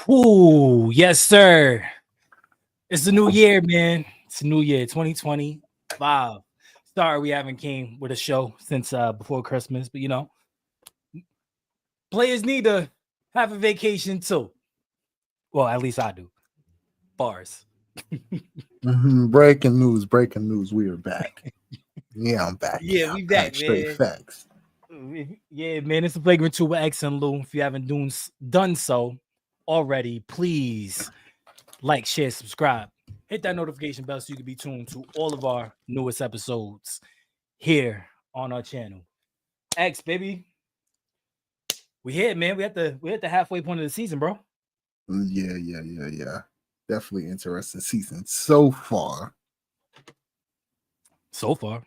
Ooh, yes, sir. It's the new year, man. It's a new year, 2025. Sorry we haven't came with a show since before Christmas, but players need to have a vacation too. Well, at least I do. Bars. Breaking news, breaking news. We are back. Yeah, I'm back. Yeah, I'm we back, straight man. facts. Yeah, man. It's the Flagrant Two with X and Lou. If you haven't done so already, please like, share, subscribe. Hit that notification bell so you can be tuned to all of our newest episodes here on our channel. X, baby. We here, man. We're at the halfway point of the season, bro. Yeah. Definitely interesting season so far. So far.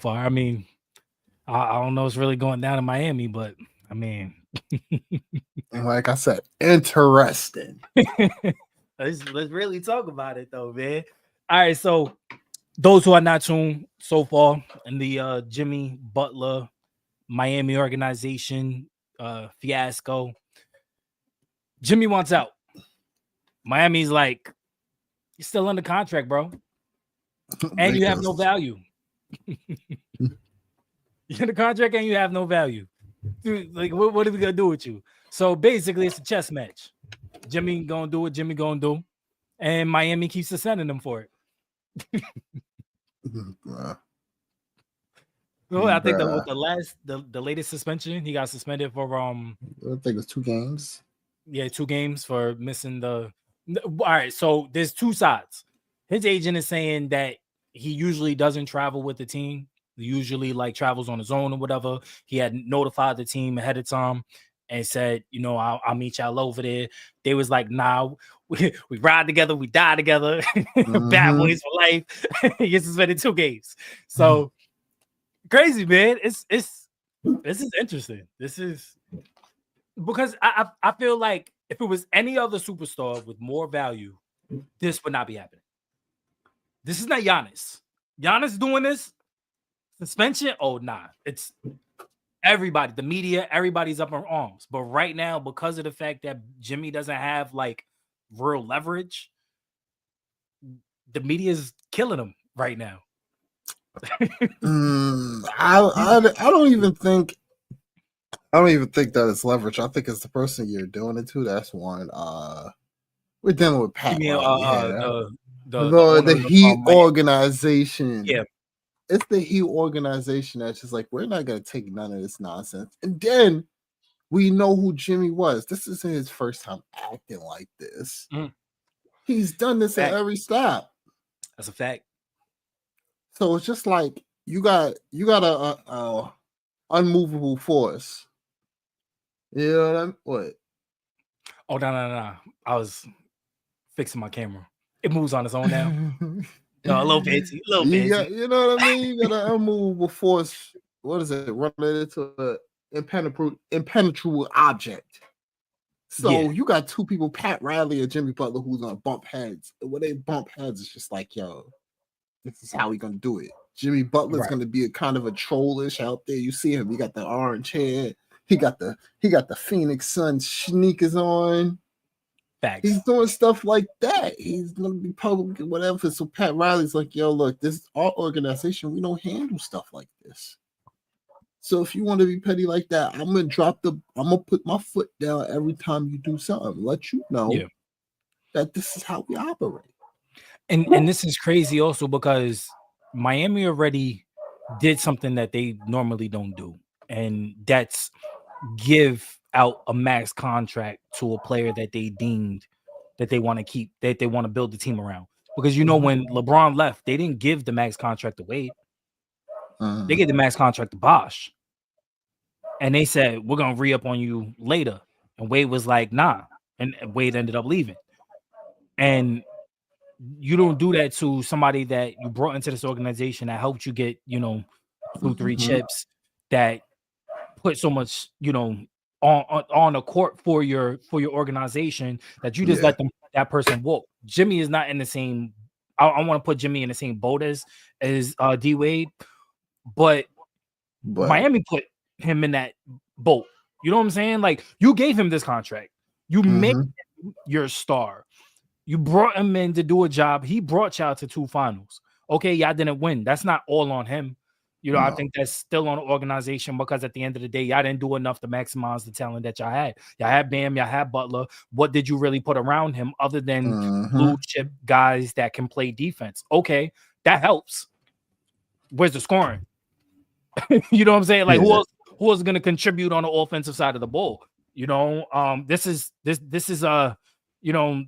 I mean, I don't know what's really going down in Miami, but I mean, And like I said, interesting. let's really talk about it though, man. All right, so those who are not tuned so far in the Jimmy Butler Miami organization fiasco, Jimmy wants out. Miami's like, you're still under contract, bro, and you have no value. You're in the contract and you have no value. Dude, like, what are we gonna do with you? So basically, it's a chess match. Jimmy gonna do what Jimmy gonna do, and Miami keeps sending him for it. Well, I think the latest suspension, he got suspended for I think it was 2 games. Yeah, 2 games for missing the. All right, so there's two sides. His agent is saying that he usually doesn't travel with the team. He usually like travels on his own or whatever. He had notified the team ahead of time and said, I'll meet y'all over there. They was like, nah, we ride together, we die together. Bad boys for life. He gets suspended 2 games. So crazy, man. This is interesting. This is because I feel like if it was any other superstar with more value, this would not be happening. This is not Giannis. Giannis doing this suspension. Oh, nah. It's everybody, the media, everybody's up in arms. But right now, because of the fact that Jimmy doesn't have like real leverage, the media is killing him right now. I don't even think that it's leverage. I think it's the person you're doing it to. That's one. We're dealing with Pat Riley. The Heat organization. Yeah. It's the Heat organization that's just like, we're not gonna take none of this nonsense. And then we know who Jimmy was. This isn't his first time acting like this. He's done this at every stop. That's a fact. So it's just like you got a unmovable force. You know what I'm what? Oh no. I was fixing my camera. It moves on its own now. No, a little bit. You know what I mean? You got an unmovable force. What is it? Running into an impenetrable object. So you got 2 people, Pat Riley and Jimmy Butler, who's gonna bump heads. And when they bump heads, it's just like, yo, this is how we gonna do it. Jimmy Butler's gonna be a kind of a trollish out there. You see him, he got the orange hair, he got the Phoenix Sun sneakers on. Facts. He's doing stuff like that. He's gonna be public and whatever. So Pat Riley's like, yo, look, this is our organization. We don't handle stuff like this. So if you want to be petty like that, I'm gonna put my foot down every time you do something. Let you know that this is how we operate. And this is crazy also because Miami already did something that they normally don't do, and that's give out a max contract to a player that they deemed that they want to keep, that they want to build the team around. Because when LeBron left, they didn't give the max contract to Wade. They gave the max contract to Bosh. And they said, we're going to re-up on you later. And Wade was like, nah. And Wade ended up leaving. And you don't do that to somebody that you brought into this organization that helped you get, 2-3 chips, that put so much, on the court for your organization, that you just let that person walk. Jimmy is not in the same. I want to put Jimmy in the same boat as D Wade, but Miami put him in that boat. You know what I'm saying? Like, you gave him this contract. You made him your star. You brought him in to do a job. He brought y'all to 2 finals. Okay, y'all didn't win. That's not all on him. You know, I think that's still on the organization because at the end of the day, y'all didn't do enough to maximize the talent that y'all had. Y'all had Bam, y'all had Butler. What did you really put around him other than blue chip guys that can play defense? Okay, that helps. Where's the scoring? You know what I'm saying? Like, who else is going to contribute on the offensive side of the ball? You know, this is you know,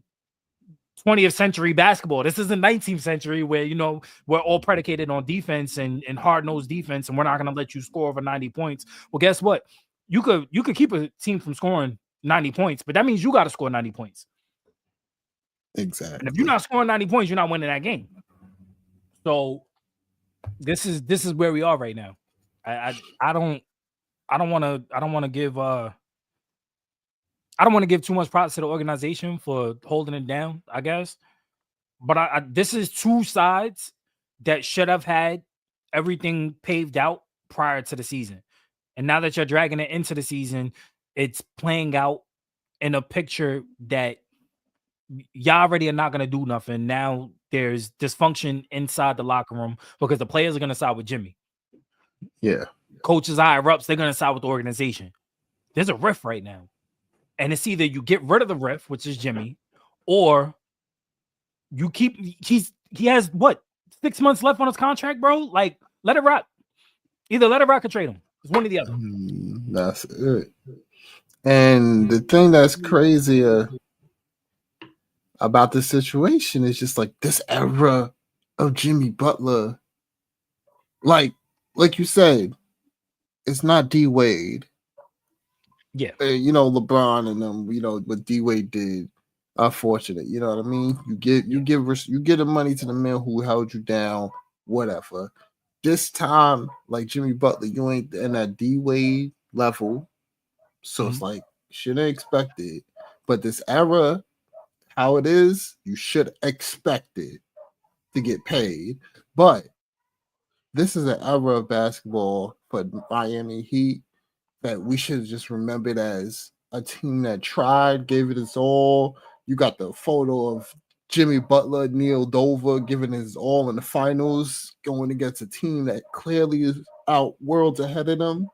20th century basketball. This is the 19th century where, you know, we're all predicated on defense and hard-nosed defense, and we're not going to let you score over 90 points. Well, guess what? You could keep a team from scoring 90 points, but that means you got to score 90 points. Exactly. And if you're not scoring 90 points, you're not winning that game. So this is where we are right now. I don't want to give too much props to the organization for holding it down, I guess. But this is 2 sides that should have had everything paved out prior to the season. And now that you're dragging it into the season, it's playing out in a picture that y'all already are not going to do nothing. Now there's dysfunction inside the locker room because the players are going to side with Jimmy. Yeah. Coaches, higher ups, they're going to side with the organization. There's a rift right now. And it's either you get rid of the rift, which is Jimmy, or you keep he has what 6 months left on his contract, bro. Like, let it rock. Either let it rock or trade him. It's one or the other. That's it. And the thing that's crazier about this situation is just like this era of Jimmy Butler. Like you said, it's not D Wade. Yeah. You know, LeBron and them, you know, what D Wade did. Unfortunate, you know what I mean? You give the money to the man who held you down, whatever. This time, like Jimmy Butler, you ain't in that D Wade level. So it's like, shouldn't expect it. But this era, how it is, you should expect it to get paid. But this is an era of basketball for Miami Heat that we should just remember it as a team that tried, gave it its all. You got the photo of Jimmy Butler, Neil Dover giving his all in the finals, going against a team that clearly is out worlds ahead of them.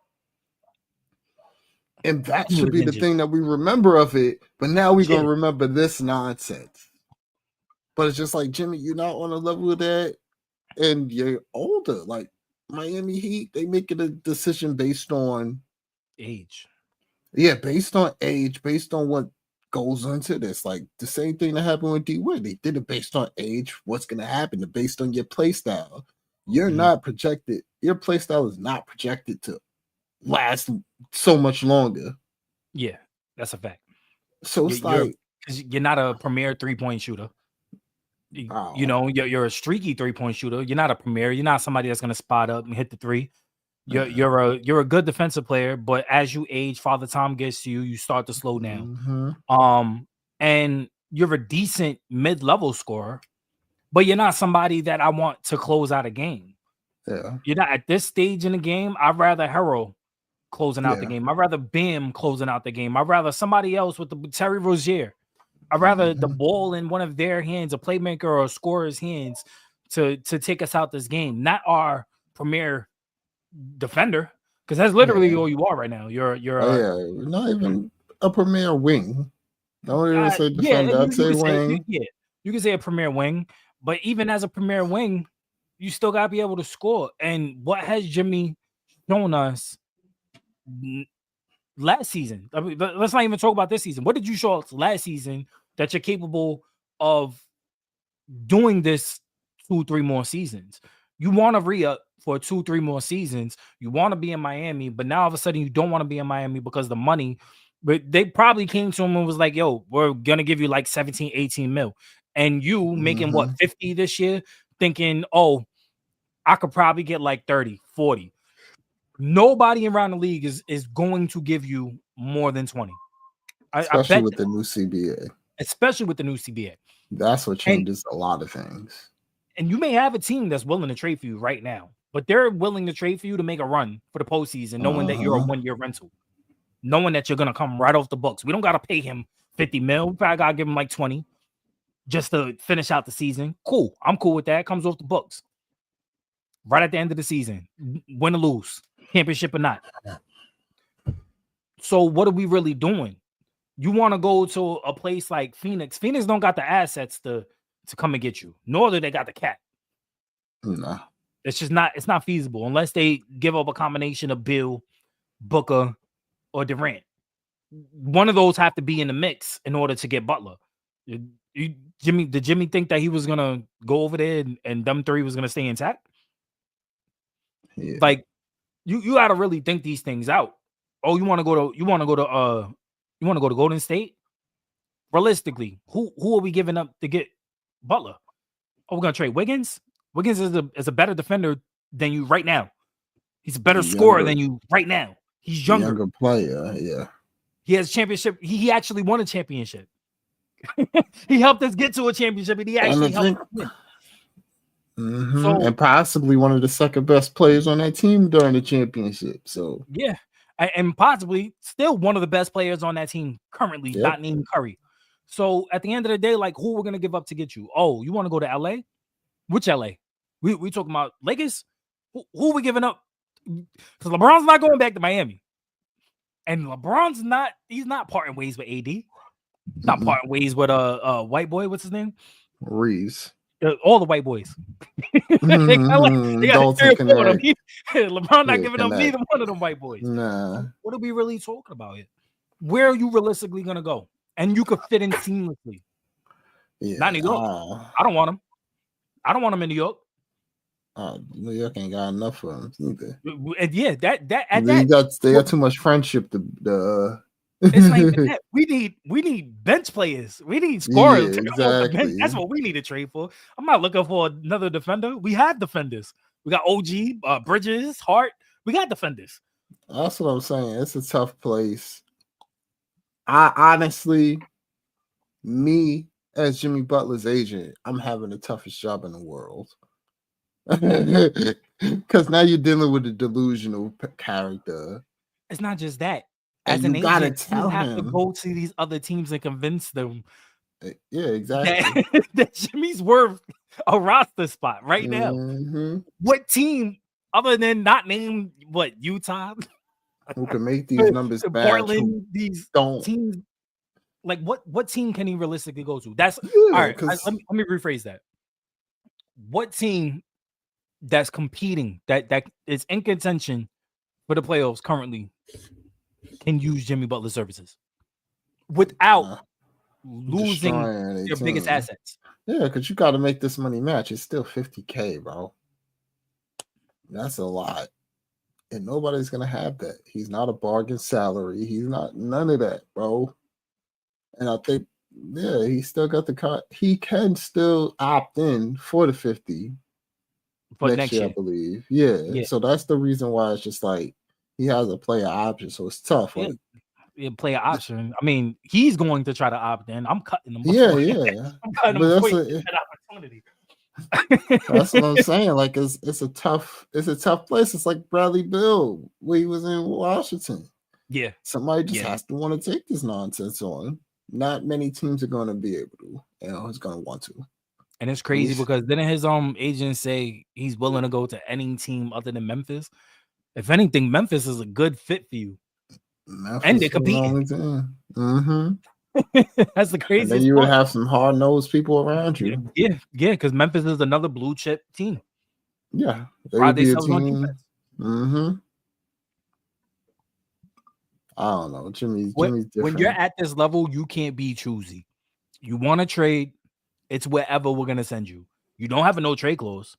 And that should be the thing that we remember of it. But now we're going to remember this nonsense. But it's just like, Jimmy, you're not on a level of that. And you're older. Like, Miami Heat, they making a decision based on age. Yeah, based on age, based on what goes into this. Like the same thing that happened with D Wade. They did it based on age. What's going to happen? Based on your play style. You're not projected. Your play style is not projected to last so much longer. Yeah, that's a fact. So it's you're not a premier 3-point shooter. You know, you're a streaky 3-point shooter. You're not a premier. You're not somebody that's going to spot up and hit the 3. You're a good defensive player, but as you age, Father Time gets to you, you start to slow down. And you're a decent mid-level scorer, but you're not somebody that I want to close out a game. Yeah. You're not at this stage in the game. I'd rather Harrell closing out the game. I'd rather Bam closing out the game. I'd rather somebody else with the Terry Rozier. I'd rather the ball in one of their hands, a playmaker or a scorer's hands, to take us out this game, not our premier defender, because that's literally all you are right now. You're not even a premier wing. Don't even say defender. I'd say wing. You can say a premier wing, but even as a premier wing, you still gotta be able to score. And what has Jimmy shown us last season? I mean, let's not even talk about this season. What did you show us last season that you're capable of doing this 2-3 more seasons? You want to re-up for 2-3 more seasons. You want to be in Miami, but now all of a sudden you don't want to be in Miami because the money. But they probably came to him and was like, yo, we're going to give you like 17, 18 mil. And you making what, 50 this year, thinking, oh, I could probably get like 30, 40. Nobody around the league is going to give you more than 20. Especially with the new CBA. Especially with the new CBA. That's what changes a lot of things. And you may have a team that's willing to trade for you right now, but they're willing to trade for you to make a run for the postseason, knowing that you're a 1-year rental. knowing that you're gonna come right off the books. We don't gotta pay him 50 mil. We probably gotta give him like 20 just to finish out the season. Cool. I'm cool with that. Comes off the books. Right at the end of the season. Win or lose, championship or not. So what are we really doing? You want to go to a place like Phoenix. Phoenix don't got the assets to come and get you, nor do they got the cap. No. It's just not, it's not feasible unless they give up a combination of Bill, Booker, or Durant. One of those have to be in the mix in order to get Butler. Did Jimmy think that he was gonna go over there and them three was gonna stay intact? Yeah. Like you gotta really think these things out. Oh, you want to go to Golden State? Realistically, who are we giving up to get Butler? Oh, we're gonna trade Wiggins. Wiggins is a better defender than you right now. He's a better scorer than you right now. He's younger player. Yeah, he has championship. He actually won a championship. He helped us get to a championship, and he actually helped us win. Mm-hmm. So, and possibly one of the second best players on that team during the championship. So yeah, and possibly still one of the best players on that team currently, not named Curry. So at the end of the day, like, who we're gonna give up to get you? Oh, you want to go to LA? Which LA? We talking about Lakers? Who are we giving up? Because LeBron's not going back to Miami, and LeBron's not. He's not parting ways with AD. Not parting ways with white boy. What's his name? Reeves. All the white boys. They got 3 or 4 of them. LeBron not giving up neither one of them white boys. Nah. What are we really talking about here? Where are you realistically gonna go? And you could fit in seamlessly. Yeah, not New York. I don't want him. I don't want him in New York. New York ain't got enough for him either. And yeah, they got too much friendship. It's like that. We need bench players. We need scorers. Yeah, exactly. That's what we need to trade for. I'm not looking for another defender. We have defenders. We got OG, Bridges, Hart. We got defenders. That's what I'm saying. It's a tough place. I honestly, me as Jimmy Butler's agent, I'm having the toughest job in the world. Because now you're dealing with a delusional character. It's not just that. As an agent, you have to go to these other teams and convince them. Yeah, exactly. That Jimmy's worth a roster spot right now. Mm-hmm. What team, other than not named Utah, who can make these numbers bad? Portland, these teams. Like what team can he realistically go to? That's all right. Let me rephrase that. What team that's competing that is in contention for the playoffs currently can use Jimmy Butler's services without losing their biggest assets? Yeah, because you got to make this money match. It's still $50K, bro. That's a lot. And nobody's going to have that. He's not a bargain salary. He's not none of that, bro. And I think, yeah, he still got the cut. He can still opt in for the 50 for next year, I believe. Yeah. So that's the reason why it's just like he has a player option. So it's tough. Yeah. Player option. I mean, he's going to try to opt in. I'm cutting him. Yeah. I'm cutting him before he gets that opportunity. That's what I'm saying. Like it's a tough place. It's like Bradley Beal where he was in Washington. Yeah. Somebody just has to want to take this nonsense on. Not many teams are going to be able to. It's going to want to. And it's crazy because didn't his agent say he's willing to go to any team other than Memphis? If anything, Memphis is a good fit for you. Memphis and they're competing. Mm-hmm. That's the craziest. And then you would have some hard-nosed people around you. Yeah, because Memphis is another blue chip team. Yeah, they would be a team. Mm-hmm. I don't know. Jimmy's different. When you're at this level, you can't be choosy. You want to trade, it's wherever we're gonna send you. You don't have a no trade clause,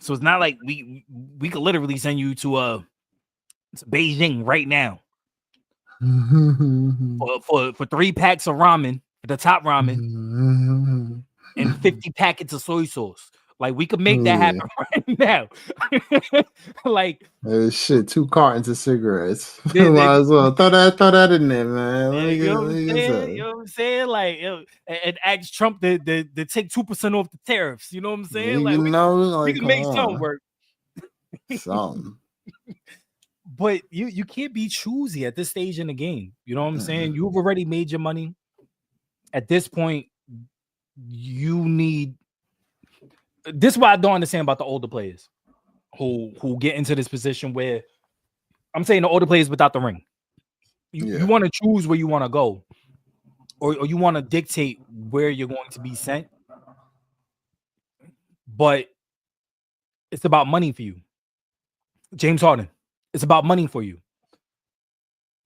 so it's not like we could literally send you to Beijing right now for 3 packs of ramen, the top ramen, and 50 packets of soy sauce. Like we could make that happen right now. Like shit, 2 cartons of cigarettes. Might as well throw that in there, man. You know what I'm saying? Like, and ask Trump to take 2% off the tariffs. You know what I'm saying? Like, we can make something work. Something. But you can't be choosy at this stage in the game. You know what I'm saying? You've already made your money. At this point, you need. This is what I don't understand about the older players who get into this position where I'm saying the older players without the ring. You want to choose where you want to go, or you want to dictate where you're going to be sent. But it's about money for you. James Harden, it's about money for you.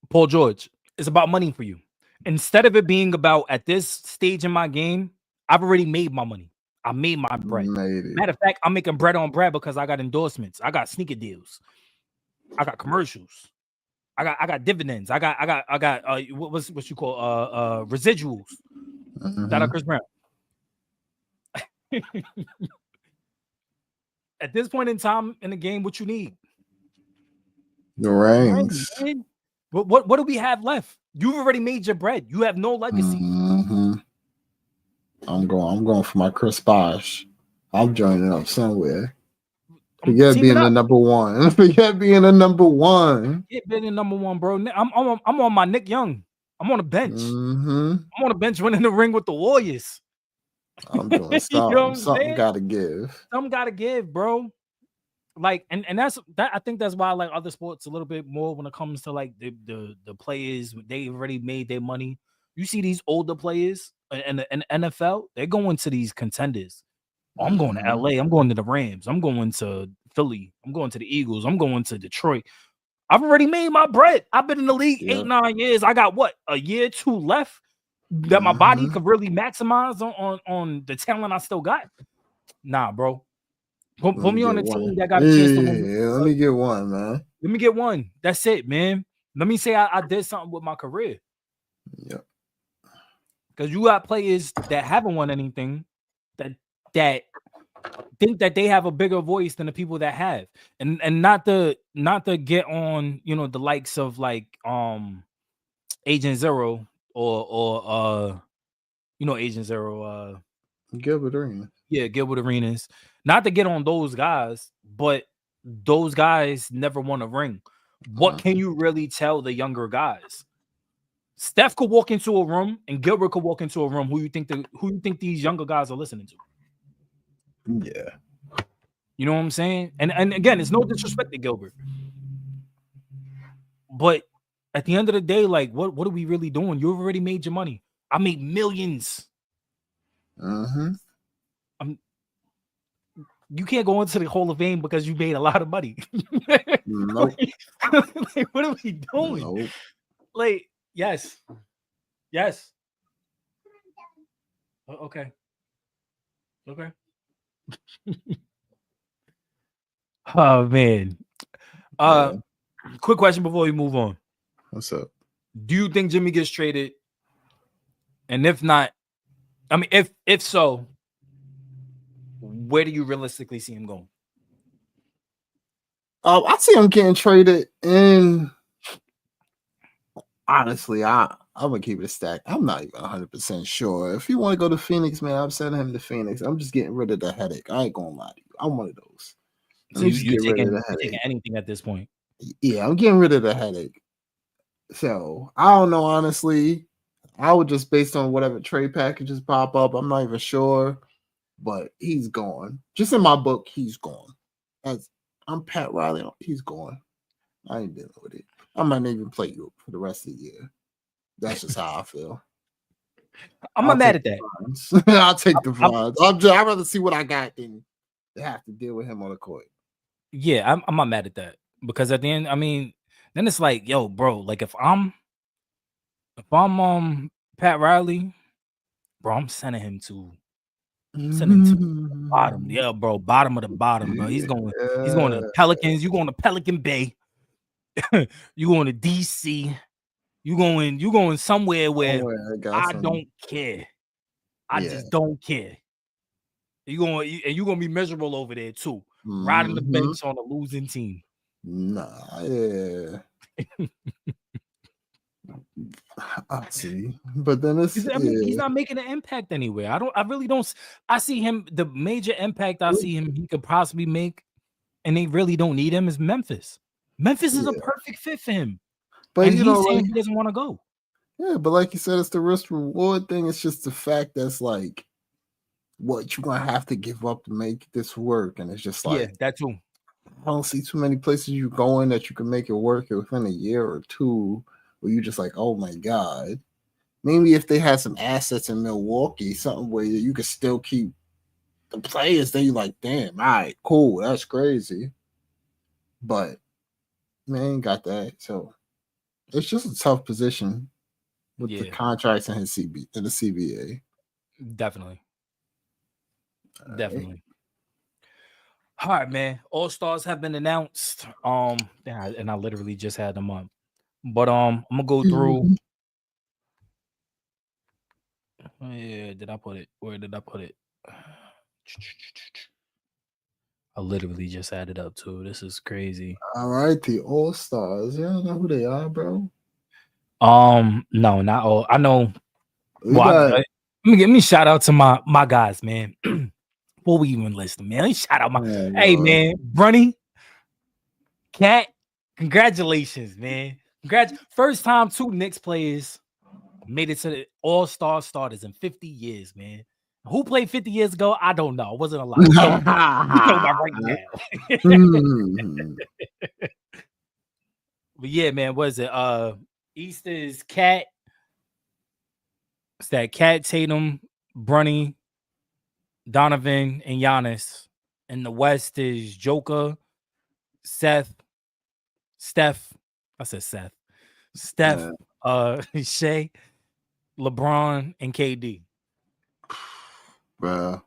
Paul George, it's about money for you. Instead of it being about at this stage in my game, I've already made my money. I made my bread. Matter of fact, I'm making bread on bread because I got endorsements. I got sneaker deals. I got commercials. I got dividends. I got what you call residuals that are Chris Brown. At this point in time in the game, what you need? The rings. What do we have left? You've already made your bread. You have no legacy. I'm going for my Chris Bosh. I'm joining up somewhere. Forget being the number one. Forget being the number one. Get being the number one, bro. I'm on my Nick Young. I'm on the bench. I'm on the bench winning the ring with the Warriors. I'm doing something. You know something gotta give. Something gotta give, bro. Like, and that's that. I think that's why I like other sports a little bit more when it comes to like the players. They already made their money. You see these older players in the NFL, they're going to these contenders. Oh, I'm going to LA. I'm going to the Rams. I'm going to Philly. I'm going to the Eagles. I'm going to Detroit. I've already made my bread. I've been in the league 8-9 years. I got what, a year or two left that my body could really maximize on the talent I still got. Nah, bro. Put me on a team that got a chance to win. Yeah, let me get one, man. Let me get one. That's it, man. Let me say I did something with my career. Yeah. Because you got players that haven't won anything that think that they have a bigger voice than the people that have. And not to get on, you know, the likes of like Agent Zero or you know Agent Zero Gilbert Arenas. Yeah, Gilbert Arenas. Not to get on those guys, but those guys never won a ring. What can you really tell the younger guys? Steph could walk into a room and Gilbert could walk into a room. Who you think these younger guys are listening to? Yeah. You know what I'm saying? And again, it's no disrespect to Gilbert. But at the end of the day, like, what are we really doing? You've already made your money. I made millions. You can't go into the Hall of Fame because you made a lot of money. Nope. Like, what are we doing? Nope. Like, yes. Okay. Oh man. Quick question before we move on. What's up? Do you think Jimmy gets traded? And if not, I mean, if so, where do you realistically see him going? I see him getting traded, and honestly, I'm gonna keep it a stack. I'm not even 100% sure. If you want to go to Phoenix, man, I'm sending him to Phoenix. I'm just getting rid of the headache. I ain't gonna lie to you. I'm one of those. So you're taking anything at this point? Yeah, I'm getting rid of the headache. So I don't know, honestly. I would just based on whatever trade packages pop up. I'm not even sure, but he's gone. Just in my book, he's gone. I'm Pat Riley. He's gone. I ain't dealing with it. I might not even play you for the rest of the year. That's just how I feel. I'm not mad at that. I'll take the vibes. I'd rather see what I got than to have to deal with him on the court. Yeah, I'm not mad at that because at the end, I mean, then it's like, yo, bro, like if I'm Pat Riley, bro, I'm sending him to the bottom. Yeah, bro, bottom of the bottom, bro. He's going to Pelicans. You going to Pelican Bay. You going to DC. You going somewhere where I don't care. I just don't care. You're gonna be miserable over there too. Riding the bench on a losing team. Nah, yeah. I see, but then he's not making an impact anywhere. I really don't. I see him. The major impact I see him he could possibly make, and they really don't need him is Memphis. Memphis is a perfect fit for him. But and you he's know, saying like, he doesn't want to go. Yeah, but like you said, it's the risk reward thing. It's just the fact that's like what you're gonna have to give up to make this work. And it's just like that too. I don't see too many places you go in that you can make it work within a year or two where you just like, oh my God. Maybe if they had some assets in Milwaukee, something where you could still keep the players, then you're like, damn, all right, cool, that's crazy. But man, ain't got that. So it's just a tough position with the contracts in his the CBA. Definitely. Definitely. All right, man. All stars have been announced. And I literally just had them up. But I'm gonna go through. Yeah, did I put it? Where did I put it? I literally just added up too. This is crazy. All right, the All Stars. Yeah, I know who they are, bro. No, not all. I know. Let me shout out to my guys, man. Before we even list them, man. Let me shout out hey man, Brunny, Cat, congratulations, man. First time 2 Knicks players made it to the All-Star starters in 50 years, man. Who played 50 years ago? I don't know. It wasn't a lot. We know about right now. But yeah, man, what is it? East is Cat. It's that Cat, Tatum, Brunny, Donovan, and Giannis. And the West is Joker, Steph. I said Seth. Steph, Shea, LeBron, and KD. Bruh.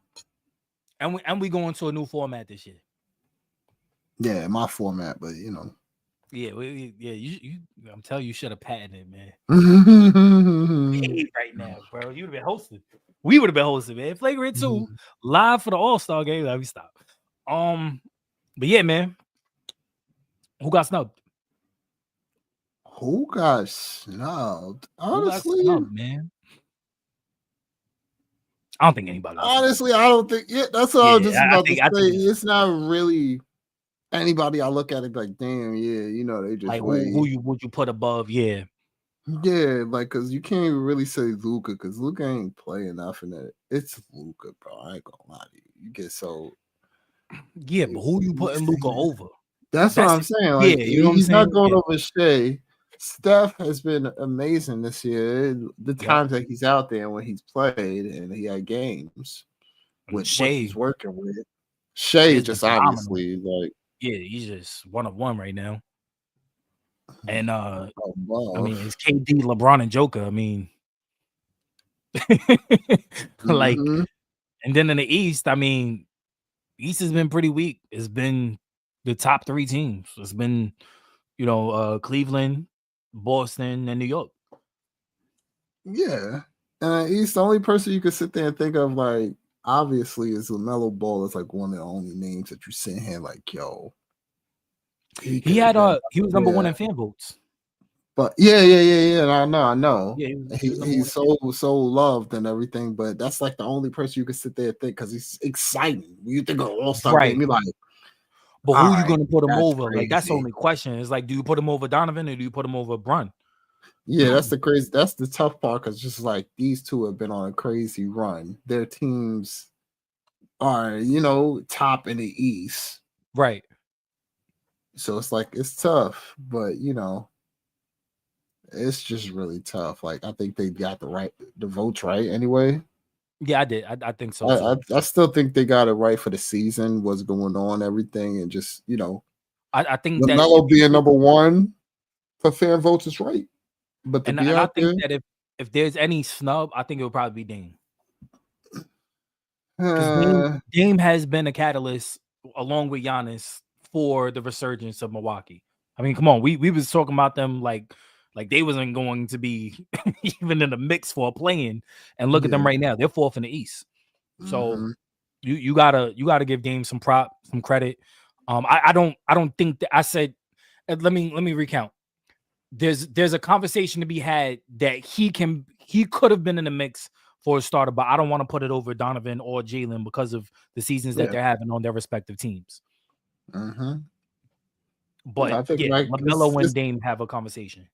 And we going to a new format this year. Yeah, my format, but you know. Yeah, you I'm telling you, should have patented it, man. Right now, bro. You'd have been hosted. We would have been hosted, man. Flagrant 2 live for the All-Star game. Let me stop. But yeah, man. Who got snubbed? Who got snubbed? Honestly, man. I don't think anybody. Honestly, I don't think. Yeah, that's what I was just about to say. It's not really anybody I look at it like, damn, yeah, you know, they just like who would you put above? Yeah, like because you can't even really say Luka because Luka ain't playing enough in it. It's Luka, bro. I ain't gonna lie to you. You get so but who you putting Luka over? That's what I'm saying. Like, you know what I'm he's saying? not going over Shea. Steph has been amazing this year. The times that he's out there when he's played and he had games with Shea, what he's working with. Shea just obviously like he's just one of one right now. And I mean, it's KD, LeBron, and Joker. I mean, like, and then in the East, I mean, East has been pretty weak. It's been the top 3 teams. It's been, Cleveland, Boston, and New York. Yeah. And he's the only person you could sit there and think of, like, obviously, is LaMelo Ball is like one of the only names that you sit here like, yo. He was number 1 in fan votes. But yeah. I know. Yeah, he's so loved and everything, but that's like the only person you can sit there and think because he's exciting. When you think of All-Star game, you're like, but who are you going to put him over? Crazy. Like, that's the only question. It's like, do you put him over Donovan or do you put him over Brun? Yeah, that's the tough part because just like these two have been on a crazy run. Their teams are, top in the East. Right. So it's like, it's tough, but, it's just really tough. Like, I think they got the votes right anyway. Yeah, I did. I think so. I still think they got it right for the season, what's going on, everything, and just, I think LaMelo being number 1 for fan votes is right. But I think that if there's any snub, I think it would probably be Dame. Dame has been a catalyst along with Giannis for the resurgence of Milwaukee. I mean, come on, we was talking about them like they wasn't going to be even in the mix for a play-in, and look at them right now. They're 4th in the East. So you gotta give Dame some credit. I don't think that I said. Let me recount. There's a conversation to be had that he could have been in the mix for a starter, but I don't want to put it over Donovan or Jalen because of the seasons that they're having on their respective teams. But I think yeah, like LaMelo and Dame have a conversation.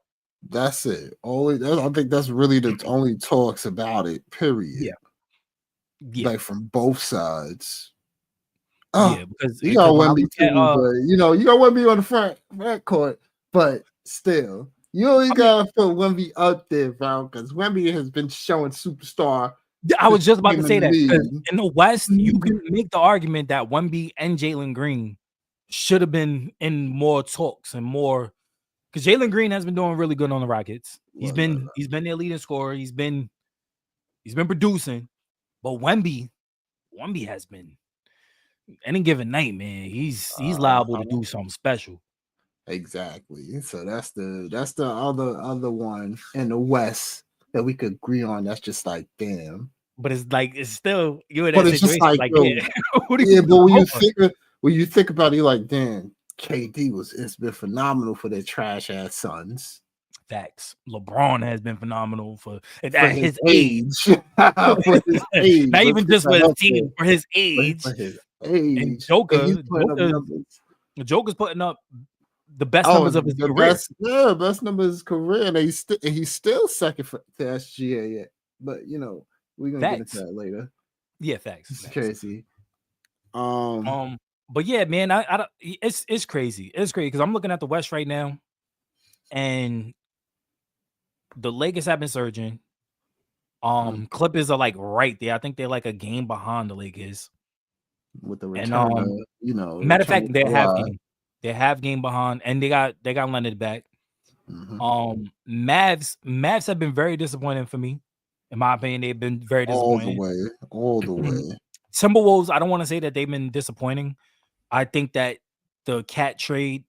That's it. I think that's really the only talks about it. Period. Yeah. Like from both sides. Yeah, because you got when I Wemby look too, at but you got Wemby on the front court, but still, you always gotta put Wemby up there, bro, because Wemby has been showing superstar. I was just about to say that because league. in the West, you can make the argument that Wemby and Jalen Green should have been in more talks and more, because Jalen Green has been doing really good on the Rockets. He's been their leading scorer. He's been producing, but Wemby has been any given night, man. He's liable to do something special. Exactly. So that's the other one in the West that we could agree on. That's just like damn. But it's like it's still you're in But that it's just situation. like Yeah, yeah. But when you think about it, you're like, damn, it's been phenomenal for their trash ass Suns. Facts. LeBron has been phenomenal for his age. For his age. Not even just for his team, for his age. For his age. And Joker's putting up the best numbers of his career. Best numbers of his career, and he's still second to SGA yet. But we're gonna get into that later. Yeah, facts. It's crazy. But yeah, man, it's crazy. It's crazy because I'm looking at the West right now, and the Lakers have been surging. Clippers are like right there. I think they're like a game behind the Lakers. With the return, matter of fact, they're half game. They're half game behind, and they got Leonard back. Mavs have been very disappointing for me. In my opinion, they've been very disappointing. All the way. Timberwolves, I don't want to say that they've been disappointing. I think that the Cat trade,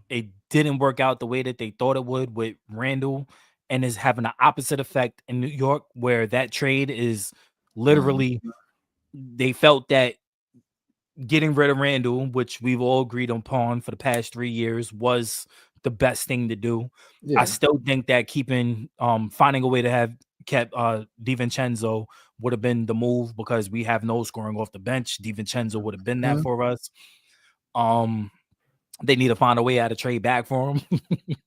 it didn't work out the way that they thought it would with Randall, and is having an opposite effect in New York, where that trade is literally they felt that getting rid of Randall, which we've all agreed upon for the past 3 years, was the best thing to do. Yeah. I still think that finding a way to have kept DiVincenzo would have been the move, because we have no scoring off the bench. DiVincenzo would have been that for us. They need to find a way how to trade back for him.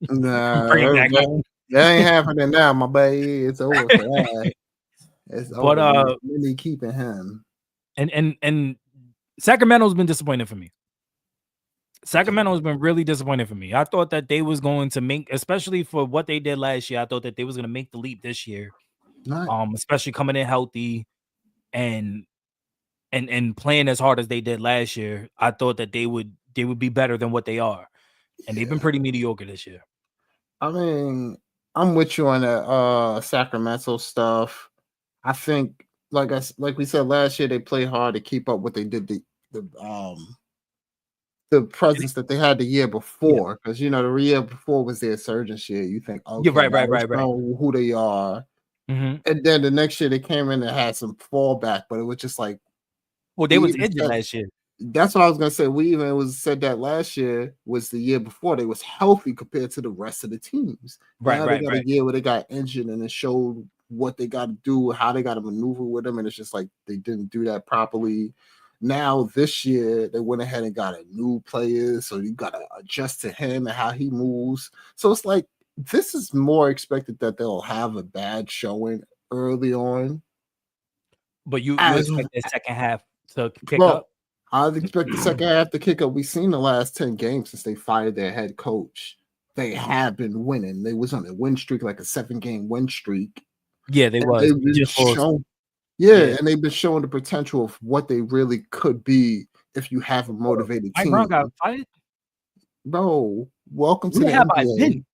Bring him back home. That ain't happening now, my baby. It's over for that. It's over. But really keeping him. And Sacramento's been disappointing for me. Sacramento's been really disappointing for me. I thought that they was going to make, especially for what they did last year, I thought that they was going to make the leap this year. Especially coming in healthy and playing as hard as they did last year. I thought that they would be better than what they are. And they've been pretty mediocre this year. I mean, I'm with you on that Sacramento stuff. I think, like we said last year, they played hard to keep up what they did the presence that they had the year before, because the year before was their surgeance year. You think, okay, right. Who they are, and then the next year they came in and had some fallback, but it was just like, well, they was injured last year. That's what I was gonna say. We even said that last year was the year before they was healthy compared to the rest of the teams. Now they got a year where they got injured, and it showed what they got to do, how they got to maneuver with them, and it's just like they didn't do that properly. Now this year they went ahead and got a new player, so you got to adjust to him and how he moves. So it's like this is more expected that they'll have a bad showing early on. But you expect the second half to kick up? I'd expect the second half to kick up. We've seen the last 10 games since they fired their head coach. They have been winning. They was on a win streak, like a 7-game win streak. Yeah, they was. And they've been showing the potential of what they really could be if you have a motivated team. Mike Brown got fired? Bro, welcome to the NBA.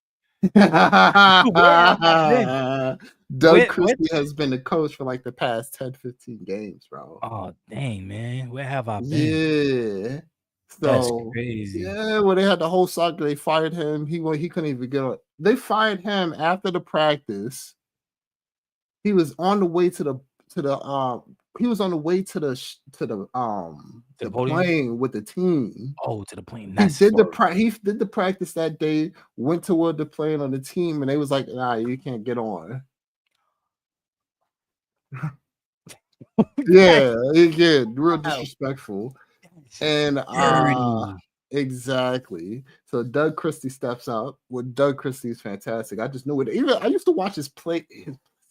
Doug Christie has been the coach for like the past 10, 15 games, bro. Oh, dang, man. Where have I been? Yeah. So, that's crazy. Yeah, well, they had the whole saga. They fired him. He couldn't even get on. They fired him after the practice. He was on the way to the plane with the team. Oh, to the plane. He did the practice that day, went toward the plane on the team, and they was like, nah, you can't get on. Yeah, real disrespectful. And Exactly. So Doug Christie steps up. Well, Doug Christie is fantastic. I just knew it. Even I used to watch his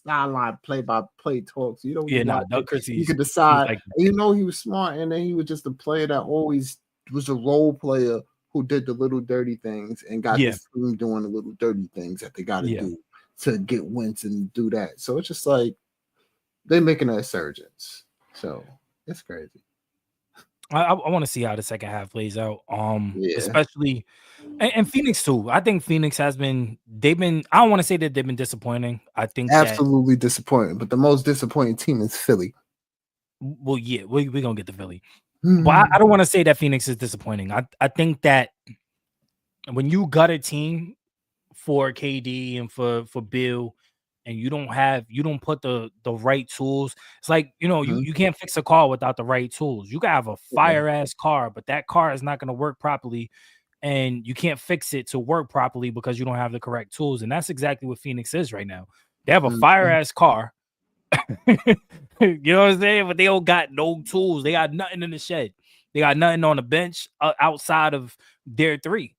sideline play-by-play talks. You know, you Yeah, watch Doug it, you Christie's could he's decide. like And you know, he was smart, and then he was just a player that always was a role player who did the little dirty things and got yeah, this team doing the little dirty things that they got to yeah. do to get wins and do that. So it's just like they're making a resurgence. So it's crazy. I want to see how the second half plays out. Yeah. Especially and Phoenix too. I think Phoenix has been. They've been. I don't want to say that they've been disappointing. I think that. Absolutely disappointing. But the most disappointing team is Philly. Well, yeah, we're gonna get to Philly, but Hmm. I don't want to say that Phoenix is disappointing. I think that when you got a team for KD and for Bill, and you don't put the right tools. It's like, you can't fix a car without the right tools. You can have a Yeah. fire ass car, but that car is not going to work properly, and you can't fix it to work properly because you don't have the correct tools. And that's exactly what Phoenix is right now. They have a fire ass car. You know what I'm saying? But they don't got no tools. They got nothing in the shed. They got nothing on the bench outside of their three.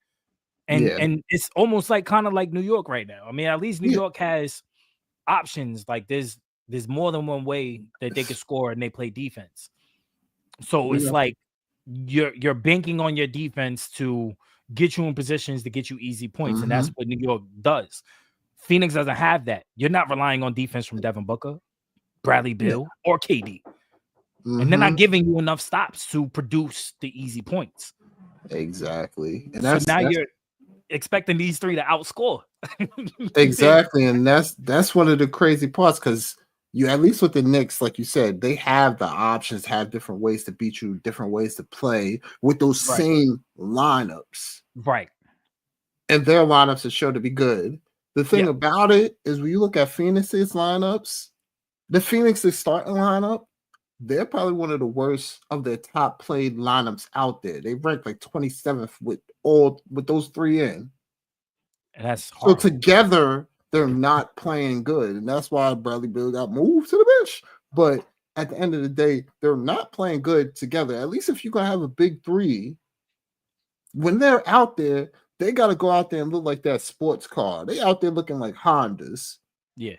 Yeah. And it's almost like kind of like New York right now. I mean, at least New Yeah. York has options. Like there's more than one way that they can score and they play defense. So it's Yeah. like you're banking on your defense to get you in positions to get you easy points, and that's what New York does. Phoenix doesn't have that. You're not relying on defense from Devin Booker, Bradley Beal, or KD. And they're not giving you enough stops to produce the easy points. Exactly. And so now you're expecting these three to outscore. Exactly. And that's one of the crazy parts, because you, at least with the Knicks, like you said, they have the options, have different ways to beat you, different ways to play with those same lineups. Right. And their lineups are shown to be good. The thing about it is, when you look at Phoenix's lineups, the Phoenix's starting lineup, they're probably one of the worst of their top played lineups out there. They rank like 27th with those three in. And that's horrible. So together, they're not playing good. And that's why Bradley Beal got moved to the bench. But at the end of the day, they're not playing good together. At least if you're going to have a big three, when they're out there, they got to go out there and look like that sports car. They out there looking like Hondas. Yeah.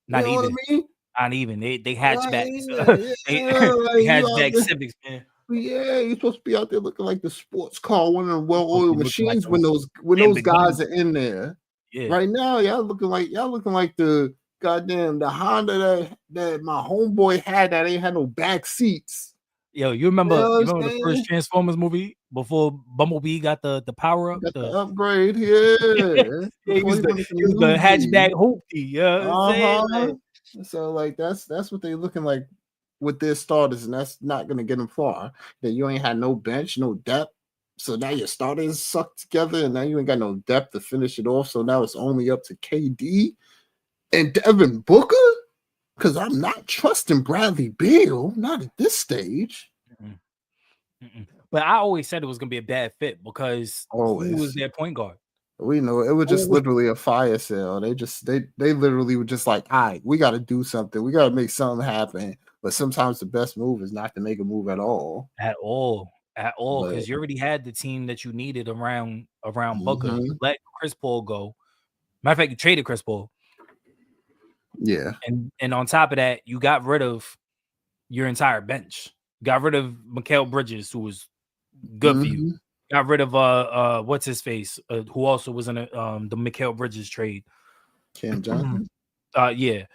Not even. What I mean? Not even. They hatchbacks. They hatchback Civics, man. Yeah, you're supposed to be out there looking like the sports car, one of the well-oiled machines, like when those guys are in there. Yeah. Right now, y'all looking like the goddamn the Honda that my homeboy had that ain't had no back seats. Yo, you remember the first Transformers movie before Bumblebee got the power up, the upgrade? Yeah, he was the hatchback hoopty. Yeah, so like that's what they looking like with their starters, and that's not gonna get them far. That you ain't had no bench, no depth. So now your starters suck together, and now you ain't got no depth to finish it off. So now it's only up to KD and Devin Booker. Because I'm not trusting Bradley Beal, not at this stage. But I always said it was going to be a bad fit because who was their point guard? We know it was just literally a fire sale. They literally were just like, all right, we got to do something. We got to make something happen. But sometimes the best move is not to make a move at all. At all. Because you already had the team that you needed around Booker. You let Chris Paul go. Matter of fact, you traded Chris Paul. Yeah. And on top of that, you got rid of your entire bench. Got rid of Mikal Bridges, who was good for you. Got rid of what's his face, who also was in the Mikal Bridges trade. Cam Johnson. Yeah.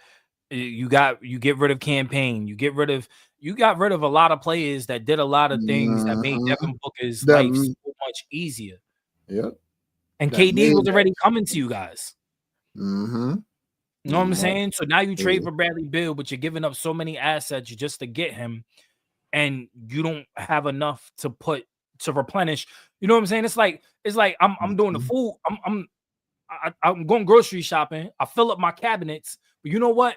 You get rid of Campaign. You got rid of a lot of players that did a lot of things that made Devin Booker's life so much easier. Yep. And KD was already coming to you guys. You know what I'm saying? So now you trade for Bradley Beal, but you're giving up so many assets just to get him, and you don't have enough to replenish. You know what I'm saying? It's like I'm doing the food. I'm going grocery shopping. I fill up my cabinets, but you know what?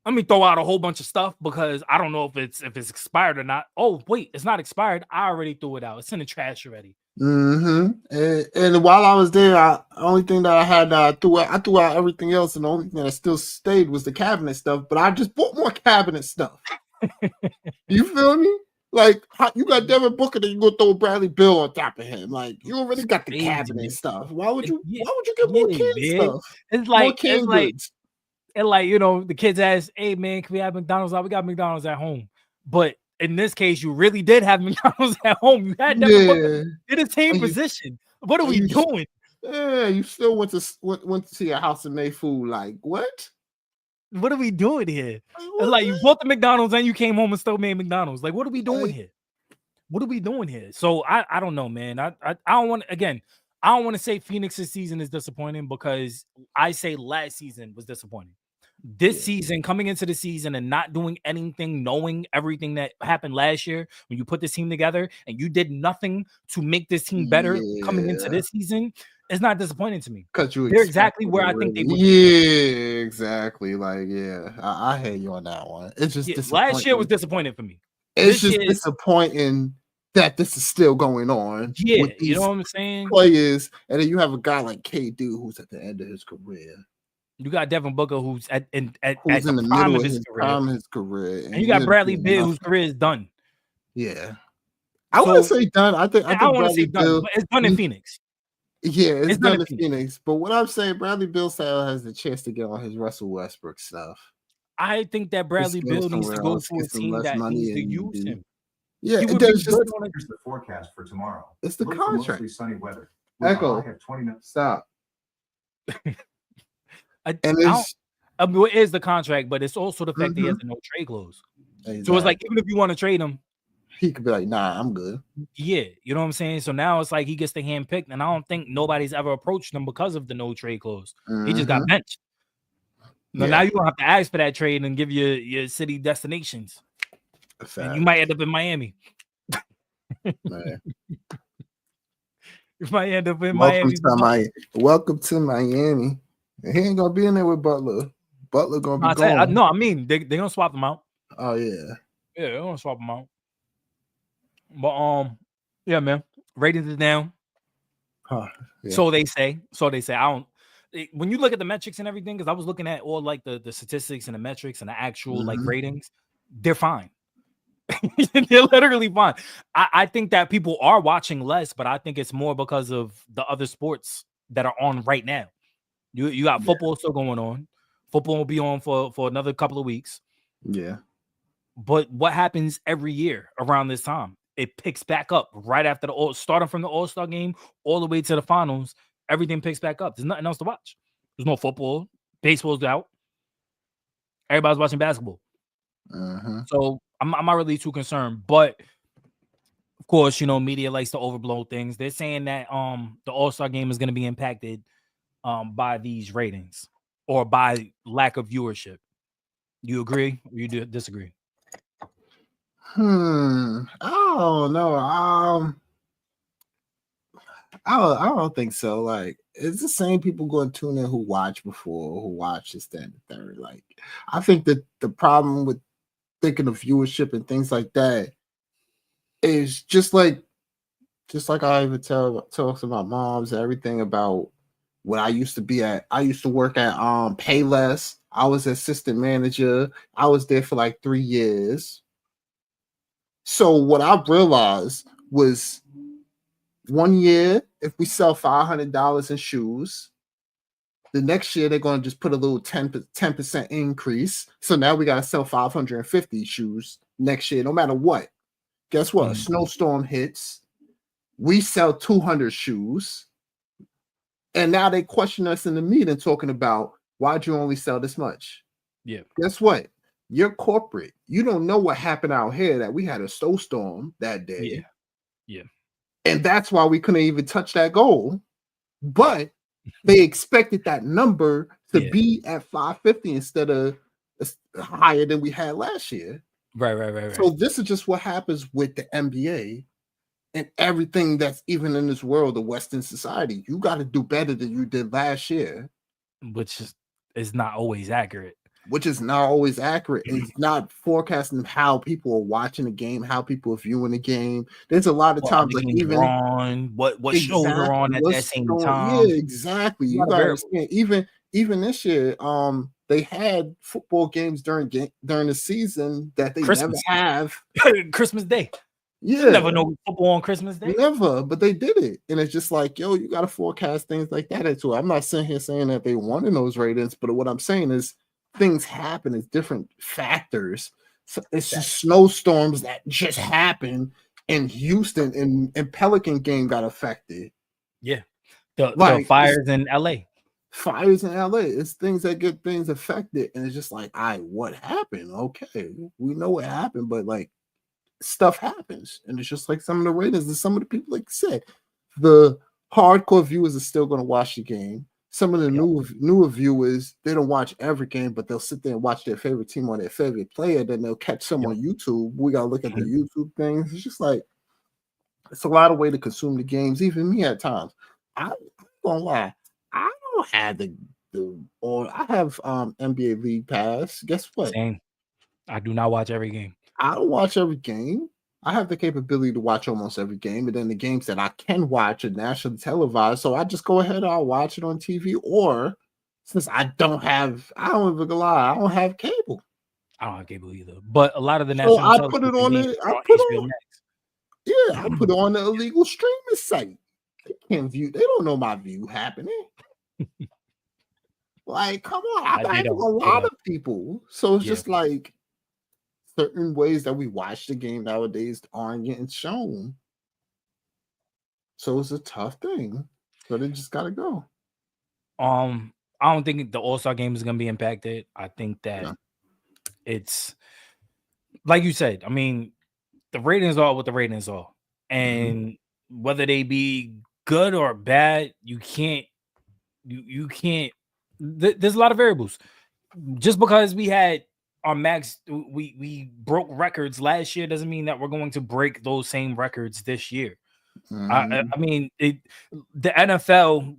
Let me throw out a whole bunch of stuff because I don't know if it's expired or not. Oh wait, it's not expired. I already threw it out. It's in the trash already. And while I was there, the only thing that I had I threw out everything else, and the only thing that still stayed was the cabinet stuff. But I just bought more cabinet stuff. You feel me? Like you got Devin Booker, then you gonna throw Bradley Beal on top of him. Like you already got the Crazy, cabinet man. stuff. Why would you Yeah, get more yeah, canned man. stuff? It's More like canned goods. And like, you know, the kids ask, "Hey man, can we have McDonald's out? We got McDonald's at home." But in this case, you really did have McDonald's at home. You had Devin Booker in the same position. What are we doing? Yeah, you still went to see a house and made food. Like what? What are we doing here? Like, like you bought the McDonald's and you came home and still made McDonald's. Like, what are we doing here? What are we doing here? So I don't know, man. I don't want I don't want to say Phoenix's season is disappointing because I say last season was disappointing. This season, coming into the season and not doing anything, knowing everything that happened last year when you put this team together and you did nothing to make this team better coming into this season, it's not disappointing to me. Because they're exactly where I think they would. Yeah, exactly. Like, I hear you on that one. It's just last year was disappointing for me. It's just disappointing that this is still going on. Yeah, with these you know what I'm saying? Players, and then you have a guy like KD who's at the end of his career. You got Devin Booker who's at in the prime of his career. And you got Bradley Beal whose career is done. Yeah. I wouldn't say done. I think don't want to say done, but it's done in Phoenix. Yeah, it's done in Phoenix. But what I'm saying, Bradley Beal still has the chance to get on his Russell Westbrook stuff. I think that Bradley Beal needs to go to a team that needs to use him. Yeah, it does. Here's the forecast for tomorrow. It's the contract. Mostly sunny weather. Echo. I have 20 minutes. Stop. It is the contract, but it's also the fact that he has no trade clause. Exactly. So it's like, even if you want to trade him, he could be like, nah, I'm good. Yeah, you know what I'm saying? So now it's like he gets the hand picked, and I don't think nobody's ever approached him because of the no trade clause. He just got benched. Now you don't have to ask for that trade and give your city destinations. And you might end up in Miami. Man. You might end up in Miami. Welcome to Miami. He ain't gonna be in there with Butler. Butler gonna be gone. No, I mean they're gonna swap them out. Oh yeah, they're gonna swap them out. But yeah, man, ratings is down. So they say. I don't. When you look at the metrics and everything, because I was looking at all like the statistics and the metrics and the actual like ratings, they're fine. They're literally fine. I think that people are watching less, but I think it's more because of the other sports that are on right now. You got football still going on. Football will be on for another couple of weeks. Yeah. But what happens every year around this time? It picks back up right after starting from the All-Star game all the way to the finals. Everything picks back up. There's nothing else to watch. There's no football. Baseball's out. Everybody's watching basketball. So I'm not really too concerned. But of course, you know, media likes to overblow things. They're saying that the All-Star game is going to be impacted by these ratings or by lack of viewership. You agree or you disagree? I don't know. I don't think so. Like, it's the same people going to tune in who watched before, who watched this, that, and the third. Like, I think that the problem with thinking of viewership and things like that is just like I even talk to my moms and everything about when I used to be at. I used to work at Payless. I was assistant manager. I was there for like 3 years. So what I realized was 1 year, if we sell $500 in shoes, the next year they're going to just put a little 10% increase. So now we got to sell 550 shoes next year, no matter what. Guess what? A snowstorm hits. We sell 200 shoes. And now they question us in the meeting talking about, why'd you only sell this much? Yeah. Guess what? You're corporate. You don't know what happened out here that we had a snowstorm that day. Yeah. And that's why we couldn't even touch that goal. But they expected that number to be at 550 instead of higher than we had last year. Right. So this is just what happens with the NBA and everything that's even in this world of Western society. You got to do better than you did last year. Which is not always accurate. It's not forecasting how people are watching the game, how people are viewing the game. There's a lot of times like even what shows are on at that same time. Yeah, exactly. You gotta understand. Even this year, they had football games during the season that they Christmas. never have. Christmas Day. Yeah, You never know football on Christmas Day. never, but they did it, and it's just like, yo, you got to forecast things like that into it. I'm not sitting here saying that they won in those ratings, but what I'm saying is things happen. It's different factors. So it's just snowstorms that just happen in Houston, and Pelican game got affected. Yeah, the fires in LA. Fires in LA. It's things that get things affected, and it's just like, what happened? Okay, we know what happened, but like stuff happens, and it's just like some of the ratings and some of the people, like I said, the hardcore viewers are still going to watch the game. Some of the newer viewers, they don't watch every game, but they'll sit there and watch their favorite team or their favorite player. Then they'll catch some on YouTube. We gotta look at the YouTube things. It's just like it's a lot of way to consume the games. Even me at times, I'm gonna lie, I don't have I have NBA League Pass. Guess what? Same. I do not watch every game. I don't watch every game. I have the capability to watch almost every game, and then the games that I can watch are nationally televised. So I just go ahead and I'll watch it on TV. Or since I don't even lie, I don't have cable. I don't have cable either. But a lot of the national I put it on it. I put it on the illegal streaming site. They can't view. They don't know my view happening. Like, come on, I have a lot of people. So it's just like certain ways that we watch the game nowadays aren't getting shown. So it's a tough thing. But it just gotta go. I don't think the All-Star game is gonna be impacted. I think that it's like you said. I mean, the ratings are what the ratings are, and whether they be good or bad, you can't. There's a lot of variables. Just because we had our max, we broke records last year doesn't mean that we're going to break those same records this year. I mean, the NFL,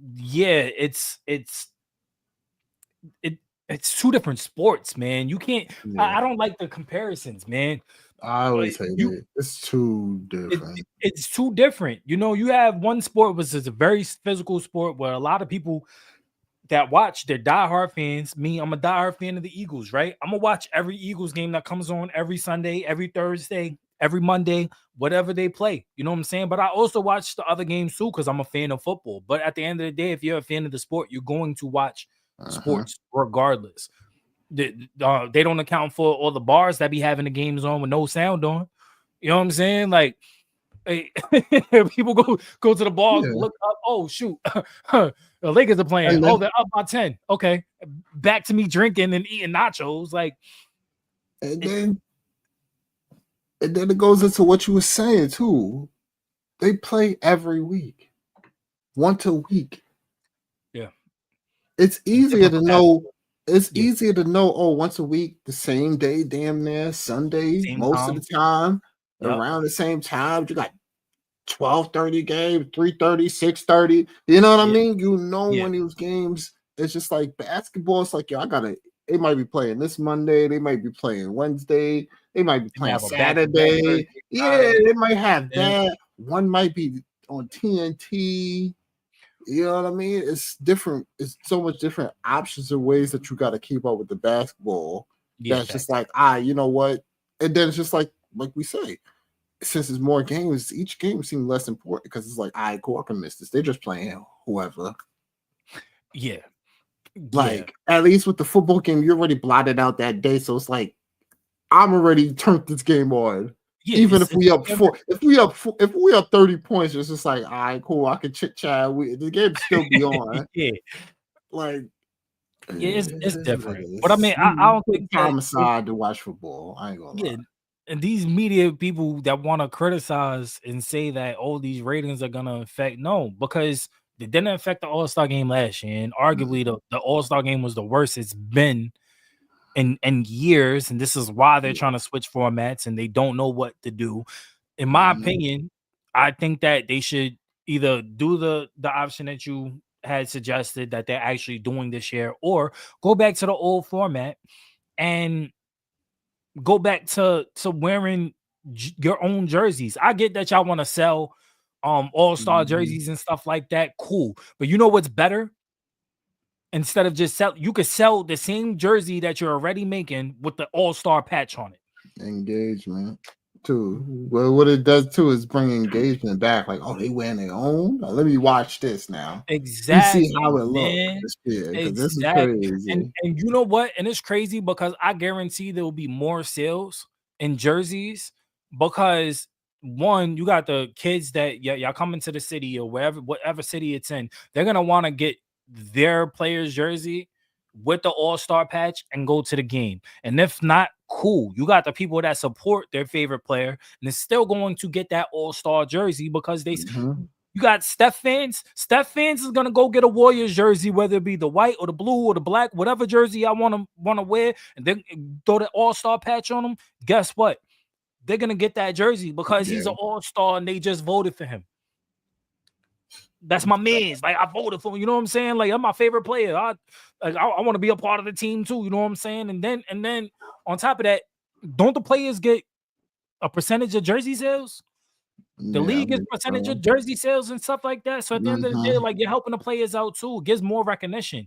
it's two different sports, man. You can't. I don't like the comparisons, man. I always say that it's too different. It's too different. You know, you have one sport which is a very physical sport where a lot of people that watch, they're diehard fans. Me, I'm a diehard fan of the Eagles, right? I'm gonna watch every Eagles game that comes on every Sunday, every Thursday, every Monday, whatever they play. You know what I'm saying? But I also watch the other games too because I'm a fan of football. But at the end of the day, if you're a fan of the sport, you're going to watch sports regardless. They don't account for all the bars that be having the games on with no sound on. You know what I'm saying? Like, hey, people go to the bar, look up. Oh shoot, the Lakers are playing. They're up by 10. Okay, back to me drinking and eating nachos. Like, and then it goes into what you were saying too. They play every week, once a week. Yeah, it's easier to know. It's easier to know. Oh, once a week, the same day, damn near Sunday, most of the time. Around the same time, you got 12:30 game, 3:30, 6:30. You know what I mean? You know when these games, it's just like basketball. It's like, they might be playing this Monday, they might be playing Wednesday, they might be playing Saturday. They might have that. One might be on TNT. You know what I mean? It's different. It's so much different options and ways that you got to keep up with the basketball. That's just like, you know what? And then it's just like we say, since there's more games, each game seems less important because it's like, cool, I can miss this. They're just playing whoever. Yeah. Like, at least with the football game, you're already blotted out that day. So it's like, I'm already turned this game on. Yeah, even if we up 30 points, it's just like, all right, cool, I can chit chat. The game still be on. Like, it's different. But I mean, I don't think time aside to watch football. I ain't gonna lie. And these media people that want to criticize and say that these ratings are gonna affect, because they didn't affect the All-Star game last year, and arguably the All-Star game was the worst it's been in years, and this is why they're trying to switch formats and they don't know what to do. In my opinion, I think that they should either do the option that you had suggested that they're actually doing this year, or go back to the old format and go back to wearing your own jerseys. I get that y'all want to sell all-star jerseys and stuff like that. Cool. But you know what's better? instead of just you could sell the same jersey that you're already making with the all-star patch on it. Engagement too. Well, what it does too is bring engagement back. Like, oh, they wearing their own. Now, let me watch this now. Exactly. You see how it man. looks. Yeah, because Exactly. this is crazy. And you know what? And it's crazy because I guarantee there will be more sales in jerseys because one, you got the kids that y'all coming to the city or whatever city it's in, they're gonna want to get their player's jersey with the all-star patch and go to the game. And if not, cool. You got the people that support their favorite player and they're still going to get that all-star jersey because they you got Steph fans. Steph fans is gonna go get a Warriors jersey, whether it be the white or the blue or the black, whatever jersey I want to wear, and then throw the all-star patch on them. Guess what? They're gonna get that jersey because he's an all-star and they just voted for him. That's my man's. Like, I voted for him. You know what I'm saying? Like, I'm my favorite player. I want to be a part of the team too. You know what I'm saying? And then on top of that, don't the players get a percentage of jersey sales? The league gets percentage of jersey sales and stuff like that. So at the end of the day, like, you're helping the players out too. It gives more recognition.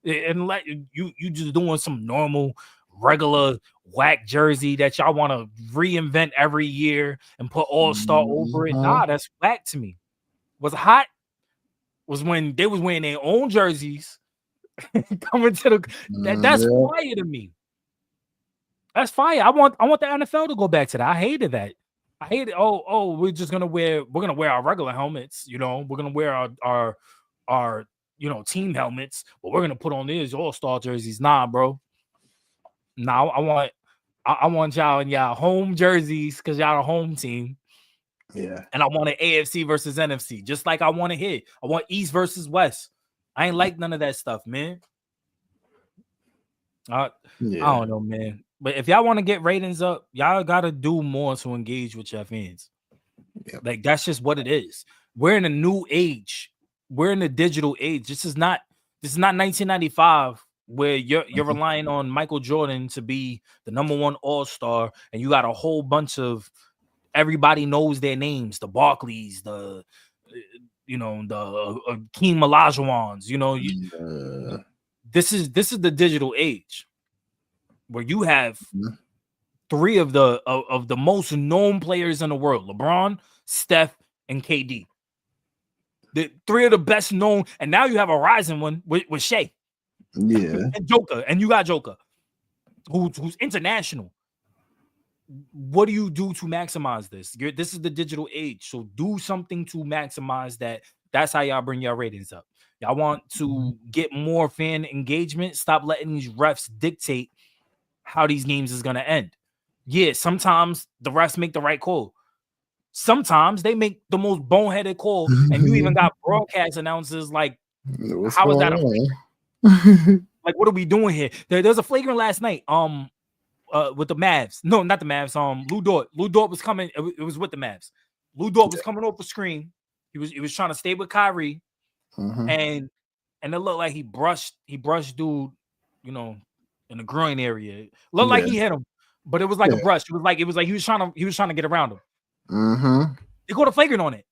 And like you just doing some normal, regular whack jersey that y'all want to reinvent every year and put all-star over it. Nah, that's whack to me. What's hot was when they was wearing their own jerseys coming to the that's fire to me. That's fire. I want the NFL to go back to that. I hated that. I hate it. Oh, we're gonna wear our regular helmets, you know, we're gonna wear our team helmets, but we're gonna put on these all-star jerseys. Nah, bro. Nah, I want y'all in y'all home jerseys because y'all a home team. Yeah. And I want an AFC versus NFC, just like I want to hit. I want East versus West. I ain't like none of that stuff, man. I don't know, man. But if y'all want to get ratings up, y'all gotta do more to engage with your fans. Yep. Like, that's just what it is. We're in a new age. We're in a digital age. This is not 1995 where you're relying on Michael Jordan to be the #1 all-star, and you got a whole bunch of everybody knows their names, the Barkleys, the Akeem Olajuwons, this is the digital age where you have three of the most known players in the world: LeBron, Steph, and KD. The three of the best known, and now you have a rising one with Shea. Yeah. And Joker, and you got Joker, who's international. What do you do to maximize this? This is the digital age, so do something to maximize that. That's how y'all bring your ratings up. Y'all want to get more fan engagement. Stop letting these refs dictate how these games is gonna end. Yeah, sometimes the refs make the right call. Sometimes they make the most boneheaded call, and you even got broadcast announcers like, "How is that like, what are we doing here?" There's a flagrant last night. With the Mavs. No, not the Mavs. Lou Dort. Lou Dort was coming. It was with the Mavs. Lou Dort was coming off the screen. He was trying to stay with Kyrie, and it looked like he brushed dude, in the groin area. Looked like he hit him, but it was like a brush. It was like he was trying to get around him. They called a flagrant on it.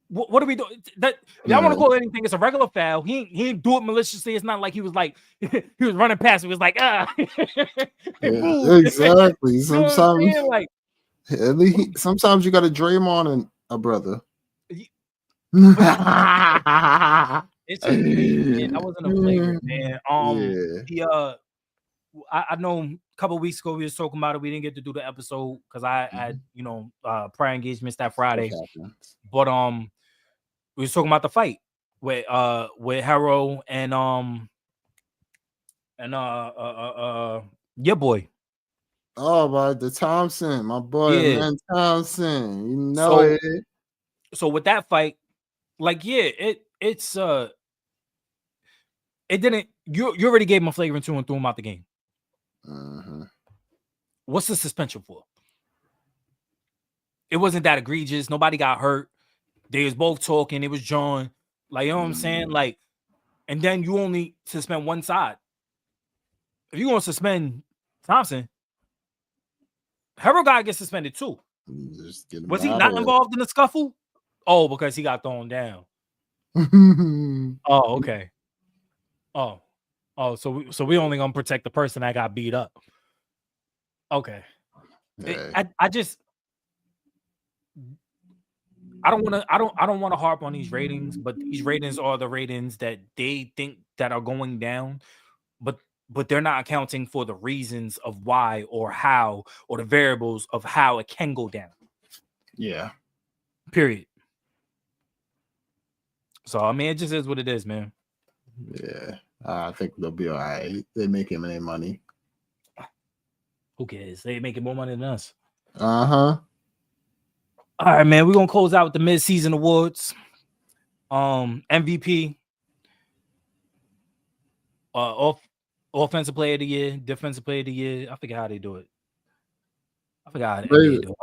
What are we doing? That y'all want to call anything? It's a regular foul. He didn't do it maliciously. It's not like he was like he was running past. He was like exactly. Sometimes, like, at least sometimes you got to Draymond and a brother. It's just crazy, man. That wasn't a flagrant, man. I know a couple of weeks ago we was talking about it. We didn't get to do the episode because I had prior engagements that Friday, but we was talking about the fight with Hero and your boy. Oh, about the Thompson, my boy, man, Thompson. It. So with that fight, like, it didn't. You already gave him a flagrant 2 and threw him out the game. What's the suspension for? It wasn't that egregious. Nobody got hurt. They was both talking. It was John. Like, you know what I'm saying? Like, and then you only suspend one side. If you're going to suspend Thompson, Hero guy gets suspended too. Was he not involved in the scuffle? Oh, because he got thrown down. Oh, okay. Oh, so we only gonna protect the person that got beat up. Okay. Yeah. I don't want to harp on these ratings, but these ratings are the ratings that they think that are going down, but they're not accounting for the reasons of why or how or the variables of how it can go down. Yeah. Period. So I mean, it just is what it is, man. Yeah. I think they'll be all right. They're making their money. Who cares? They making more money than us. Uh-huh. All right, man. We're gonna close out with the mid-season awards. MVP, offensive player of the year, defensive player of the year. I forget how they do it. I forgot how the NBA do it.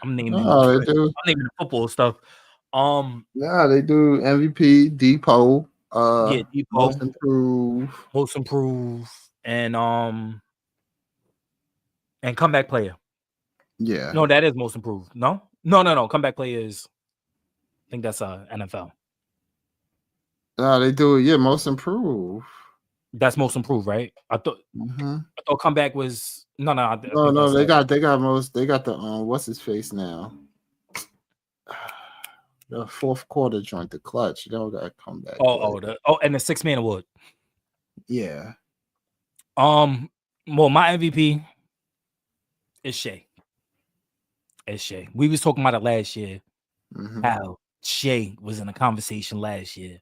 I'm naming they do. I'm naming the football stuff. Yeah, they do MVP, Depot, Yeah, Depot, most improved, and comeback player. Yeah. No, that is most improved. No. Comeback player is, I think that's NFL. They do it. Yeah, most improved. That's most improved, right? I thought comeback was no. They got the what's his face now? The fourth quarter joint, the clutch. They all got comeback. And the 6-man award. Yeah. Well, my MVP is Shea. It's Shea. We was talking about it last year. How Shea was in the conversation last year.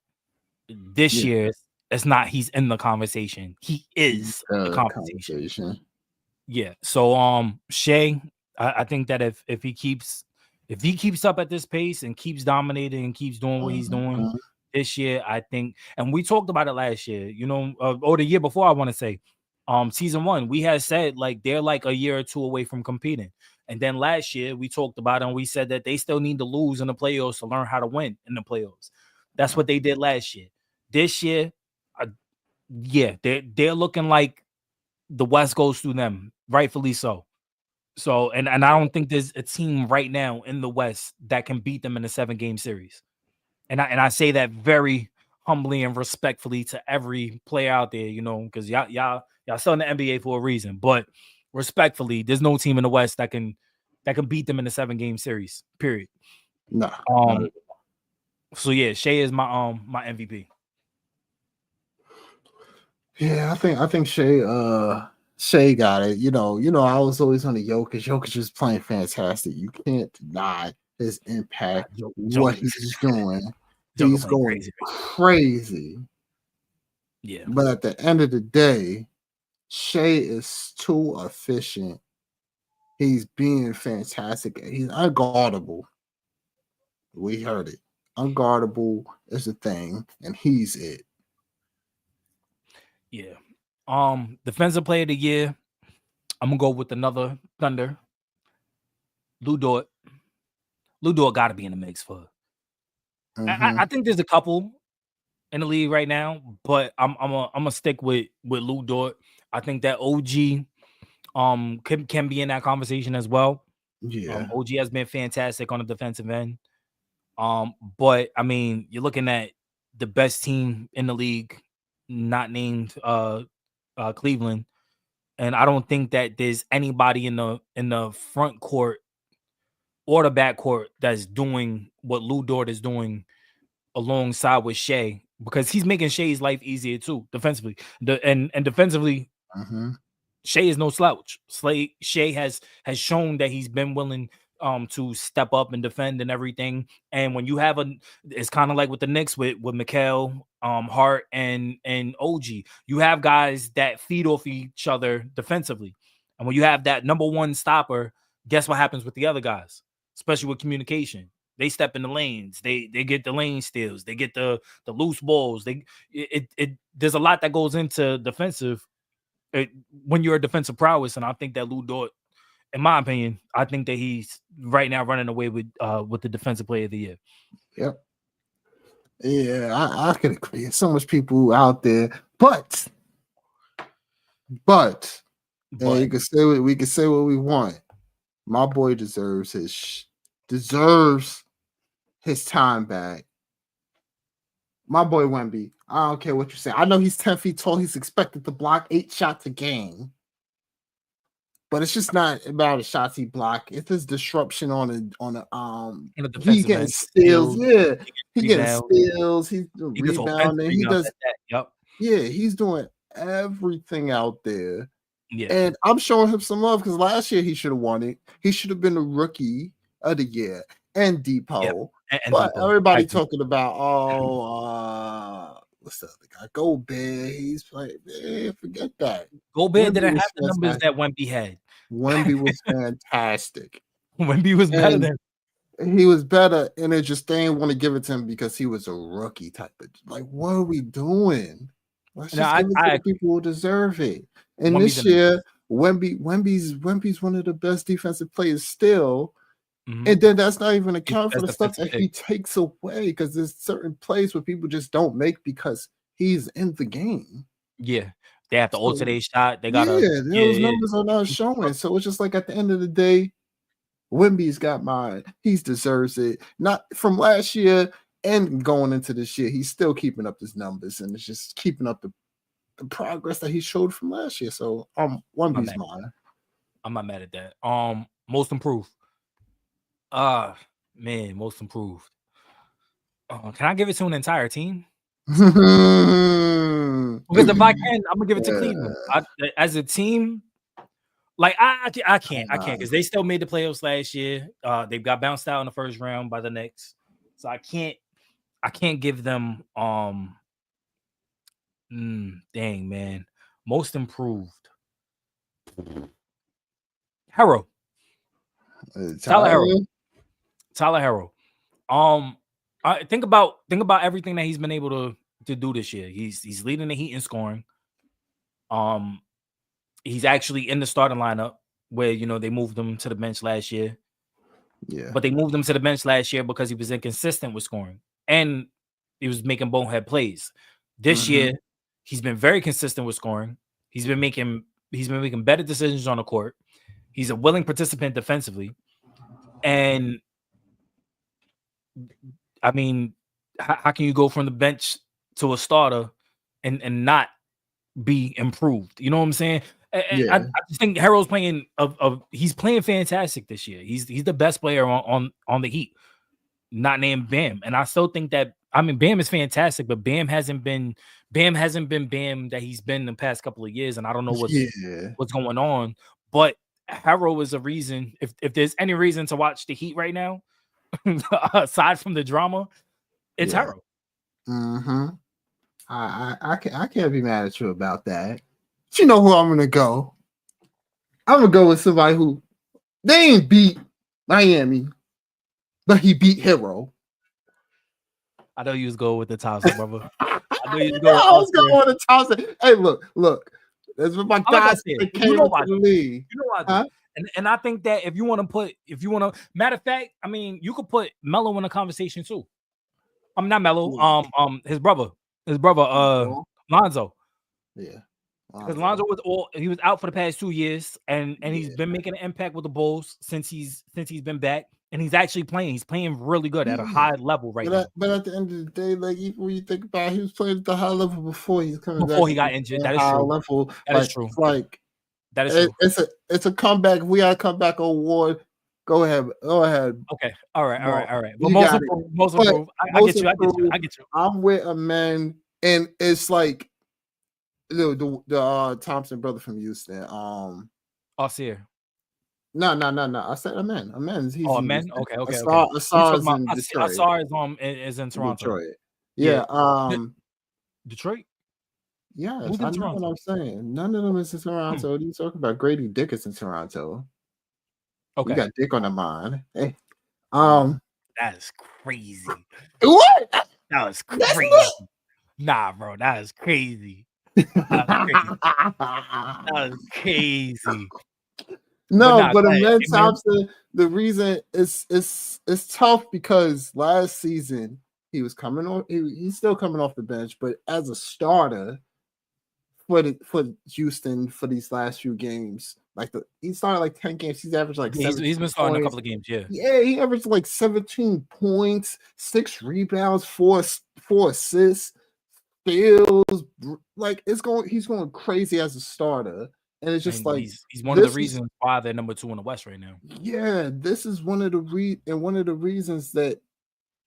This year, it's not. He's in the conversation. He is the conversation. Yeah. So, Shea, I think that if he keeps up at this pace and keeps dominating and keeps doing what he's doing this year, I think, and we talked about it last year, or the year before, I want to say, season 1, we had said like they're like a year or two away from competing. And then last year we talked about it and we said that they still need to lose in the playoffs to learn how to win in the playoffs. That's what they did last year. This year, they're looking like the West goes through them, rightfully so. So, and I don't think there's a team right now in the West that can beat them in a 7-game series. And I say that very humbly and respectfully to every player out there, because y'all still in the NBA for a reason. But respectfully, there's no team in the West that can beat them in a 7-game series. Period. No. So yeah, Shea is my MVP. Yeah, I think Shea got it. I was always on the Jokic. Jokic is playing fantastic. You can't deny his impact, what he's doing. He's going crazy. Yeah. But at the end of the day, Shea is too efficient. He's being fantastic. He's unguardable. We heard it. Unguardable is the thing, and he's it. Yeah. Defensive player of the year, I'm gonna go with another Thunder. Lu Dort. Lu Dort got to be in the mix for. I think there's a couple in the league right now, but I'm gonna stick with Lu Dort. I think that OG can be in that conversation as well. Yeah. OG has been fantastic on the defensive end. But I mean, you're looking at the best team in the league, not named Cleveland, and I don't think that there's anybody in the front court or the back court that's doing what Lu Dort is doing alongside with Shea, because he's making Shea's life easier too defensively. And defensively, Shea is no slouch. Shea has shown that he's been willing to step up and defend and everything. And when you have it's kind of like with the Knicks with Mikal, Hart and OG. You have guys that feed off each other defensively. And when you have that number one stopper, guess what happens with the other guys? Especially with communication. They step in the lanes. They get the lane steals. They get the loose balls. There's a lot that goes into defensive when you're a defensive prowess, and I think that Lu Dort, in my opinion, I think that he's right now running away with the defensive player of the year. Yep. Yeah, I can agree. There's so much people out there, but you can say we can say what we want. My boy deserves his time back. My boy Wemby. I don't care what you say. I know he's 10 feet tall. He's expected to block 8 shots a game. But it's just not about the shots he blocked. It's his disruption on a the he defensive getting end, steals. Yeah, he getting rebound. steals. He's He gets offensive rebounding. He rebounds does. at that. Yep. Yeah, he's doing everything out there. Yeah. And I'm showing him some love because last year he should have won it. He should have been the rookie of the year and Depot. And But Depot. everybody talking about what's the other guy? Gobert. He's playing. Man, forget that. Gobert Wemby didn't was have the numbers that Wemby had. Wemby was fantastic. Wemby was better than. He was better, and it just they didn't want to give it to him because he was a rookie type of. Like, what are we doing? Let's just give it to the people who deserve it. And Wemby's this year, Wemby's one of the best defensive players still. Mhm. And then that's not even account for That's the stuff that defensive he takes away because there's certain plays where people just don't make because he's in the game. Yeah, they have to alter So, their shot. They gotta. those numbers are not showing. So it's just like at the end of the day, Wemby's got mine. He deserves it. Not from last year and going into this year, he's still keeping up his numbers and it's just keeping up the progress that he showed from last year. So Wemby's mine. I'm not mad at that. Most improved. Man, most improved. Can I give it to an entire team? Because if I can, I'm gonna give it to Cleveland. As a team, like I can't because they still made the playoffs last year. They got bounced out in the first round by the Knicks, so I can't give them. Dang man, most improved. Hero. Tyler Hero. I think about everything that he's been able to do this year. He's leading the Heat in scoring. He's actually in the starting lineup where they moved him to the bench last year. Yeah, but they moved him to the bench last year because he was inconsistent with scoring and he was making bonehead plays. This year, he's been very consistent with scoring. He's been making better decisions on the court. He's a willing participant defensively. And I mean, how can you go from the bench to a starter and not be improved? You know what I'm saying? I just think Harrell's playing he's playing fantastic this year. He's the best player on the Heat, not named Bam. And I still think that Bam is fantastic, but Bam hasn't been Bam that he's been the past couple of years, and I don't know what's going on. But Harrell is a reason. If there's any reason to watch the Heat right now, aside from the drama, it's Harrell. I can't be mad at you about that. But you know who I'm gonna go? I'm gonna go with somebody who they ain't beat Miami, but he beat Hero. I know you was going with the Thompson, brother. I know you was going with the Thompson. Hey, look. That's what my guys came into the league. You know what I do? And I think that if you want to, matter of fact, you could put Melo in a conversation too. I'm not Melo. His brother, Lonzo. Yeah. Because Lonzo he was out for the past 2 years, and he's been making an impact with the Bulls since he's been back, and he's actually playing. He's playing really good at a high level now. But at the end of the day, like even when you think about it, he was playing at the high level before he's coming back. Before he got injured, that is true. Level. That is true. Like that is true. It's a comeback. We got a comeback award. Go ahead. Okay. All right. But most improved. I get you. I'm with a man, and it's like the Thompson brother from Houston. Osir. No. I said a man. He's a man. Okay. Asar is in Toronto. Detroit. Yeah. Detroit. Yeah, I know what I'm saying. None of them is in Toronto. What are you talking about? Grady Dick is in Toronto. Okay, you got Dick on the mind. Hey, that is crazy. What? That was crazy. Nah, bro, that is crazy. That was crazy. No, but Amen Thompson, the reason it's tough because last season he was coming on. He's still coming off the bench, but as a starter for Houston for these last few games, he started like 10 games. He's averaged like he's been starting a couple of games. Yeah, he averaged like 17 points, 6 rebounds, 4 assists, steals. Like he's going crazy as a starter, and it's just and he's one of the reasons why they're number 2 in the West right now. Yeah, this is one of the reasons that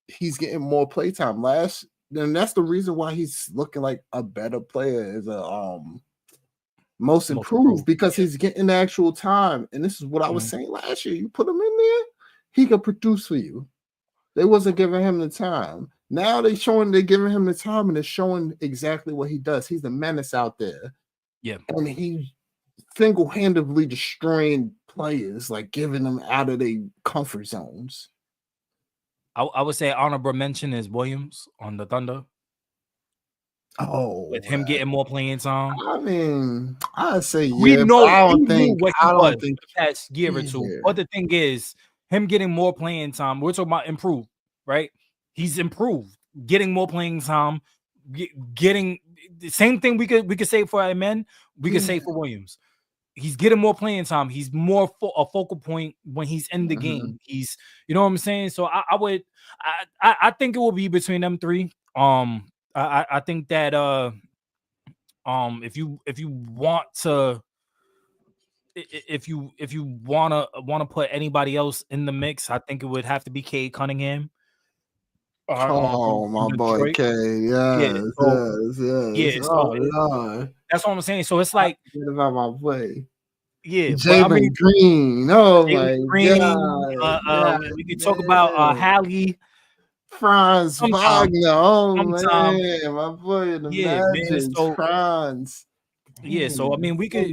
he's getting more playtime. And that's the reason why he's looking like a better player as a most improved, because he's getting actual time. And this is what I was saying last year. You put him in there, he could produce for you. They wasn't giving him the time. Now they're giving him the time, and they're showing exactly what he does. He's the menace out there. Yeah. And he's single-handedly destroying players, like giving them out of their comfort zones. I would say honorable mention is Williams on the Thunder. Oh, with him getting more playing time. I mean, I say we know. I don't think the past year or two. But the thing is, him getting more playing time. We're talking about improved, right? He's improved, getting more playing time, getting the same thing. We could say for Amen. We could say for Williams. He's getting more playing time. He's more a focal point when he's in the game. He's, you know what I'm saying. So I think it will be between them three. I think that if you want to put anybody else in the mix, I think it would have to be Cade Cunningham. My boy Cade, yes. So that's what I'm saying. So it's like about my boy. Yeah, Jalen Green. Oh my God. We could talk about Hallie. Franz Wagner. Oh man, my boy in the Magic. So, Franz. Yeah, so I mean, we could.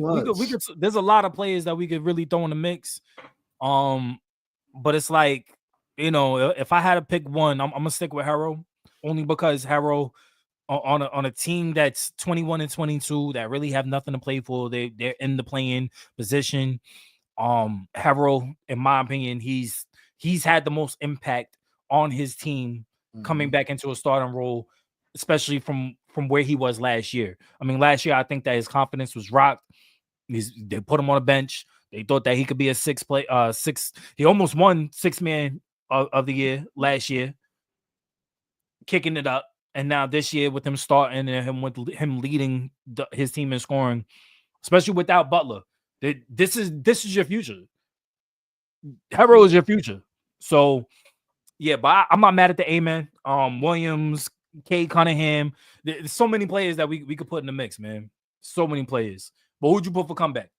There's a lot of players that we could really throw in the mix. But it's like, you know, if I had to pick one, I'm gonna stick with Harrow, only because Harrow on a team that's 21 and 22 that really have nothing to play for. They're in the playing position. Harrow, in my opinion, he's had the most impact on his team coming back into a starting role, especially from where he was last year. I mean, last year I think that his confidence was rocked. They put him on a bench. They thought that he could be a six. He almost won 6th man of the year last year, kicking it up. And now this year with him starting and him leading his team in scoring, especially without Butler, this is your future. Harrow is your future. So yeah, but I'm not mad at the Amen. Williams, Cade Cunningham. There's so many players that we could put in the mix, man. So many players. But who'd you put for comeback?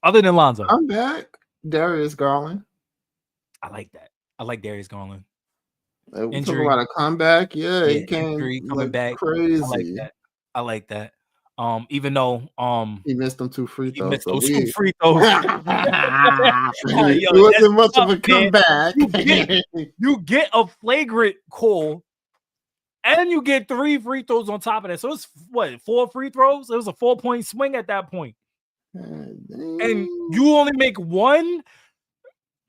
Other than Lonzo. Comeback, Darius Garland. I like that. I like Darius Garland. We talk about a comeback. Yeah, he came coming back crazy. I like that. Even though he missed them 2 free throws. He missed those 2 free throws. It wasn't much of a comeback. You get a flagrant call, and you get 3 free throws on top of that. So it's 4 free throws? It was a 4-point swing at that point. And you only make 1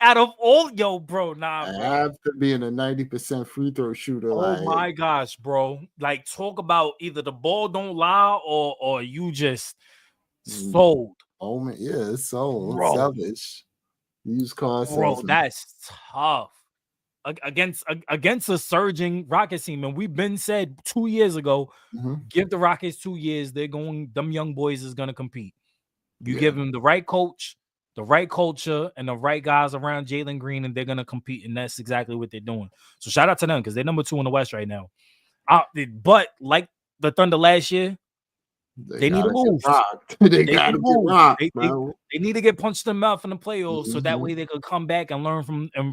out of all, bro. Nah, bro. After being a 90% free throw shooter. Oh my gosh, bro. Like, talk about either the ball don't lie or you just sold. Oh man, yeah, it's sold. Bro. Savage. Use cars. Bro, that's tough. Against a surging Rockets team. And we've been said 2 years ago, give the Rockets 2 years, them young boys is gonna compete. You give them the right coach, the right culture, and the right guys around Jalen Green, and they're gonna compete, and that's exactly what they're doing. So shout out to them because they're number 2 in the West right now. But like the Thunder last year, they need to move. They gotta get rocked, they need to get punched in the mouth in the playoffs, so that way they could come back and learn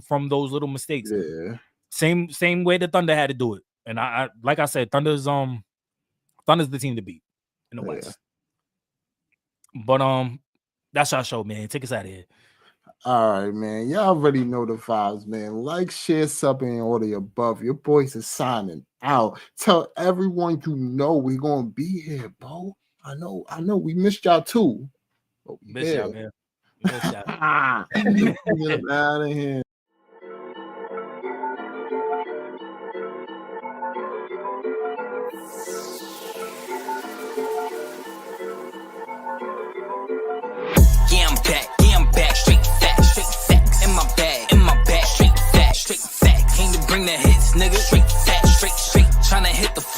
from those little mistakes. Yeah, same way the Thunder had to do it. And I like I said, Thunder's the team to beat in the West. But that's our show, man. Take us out of here. All right, man. Y'all already know the vibes, man. Like, share, sub, and all the above. Your boys are signing out. Tell everyone you know we're gonna be here, bro. I know. We missed y'all too. Miss y'all, man. Miss y'all. Get out of here. Yeah, hit the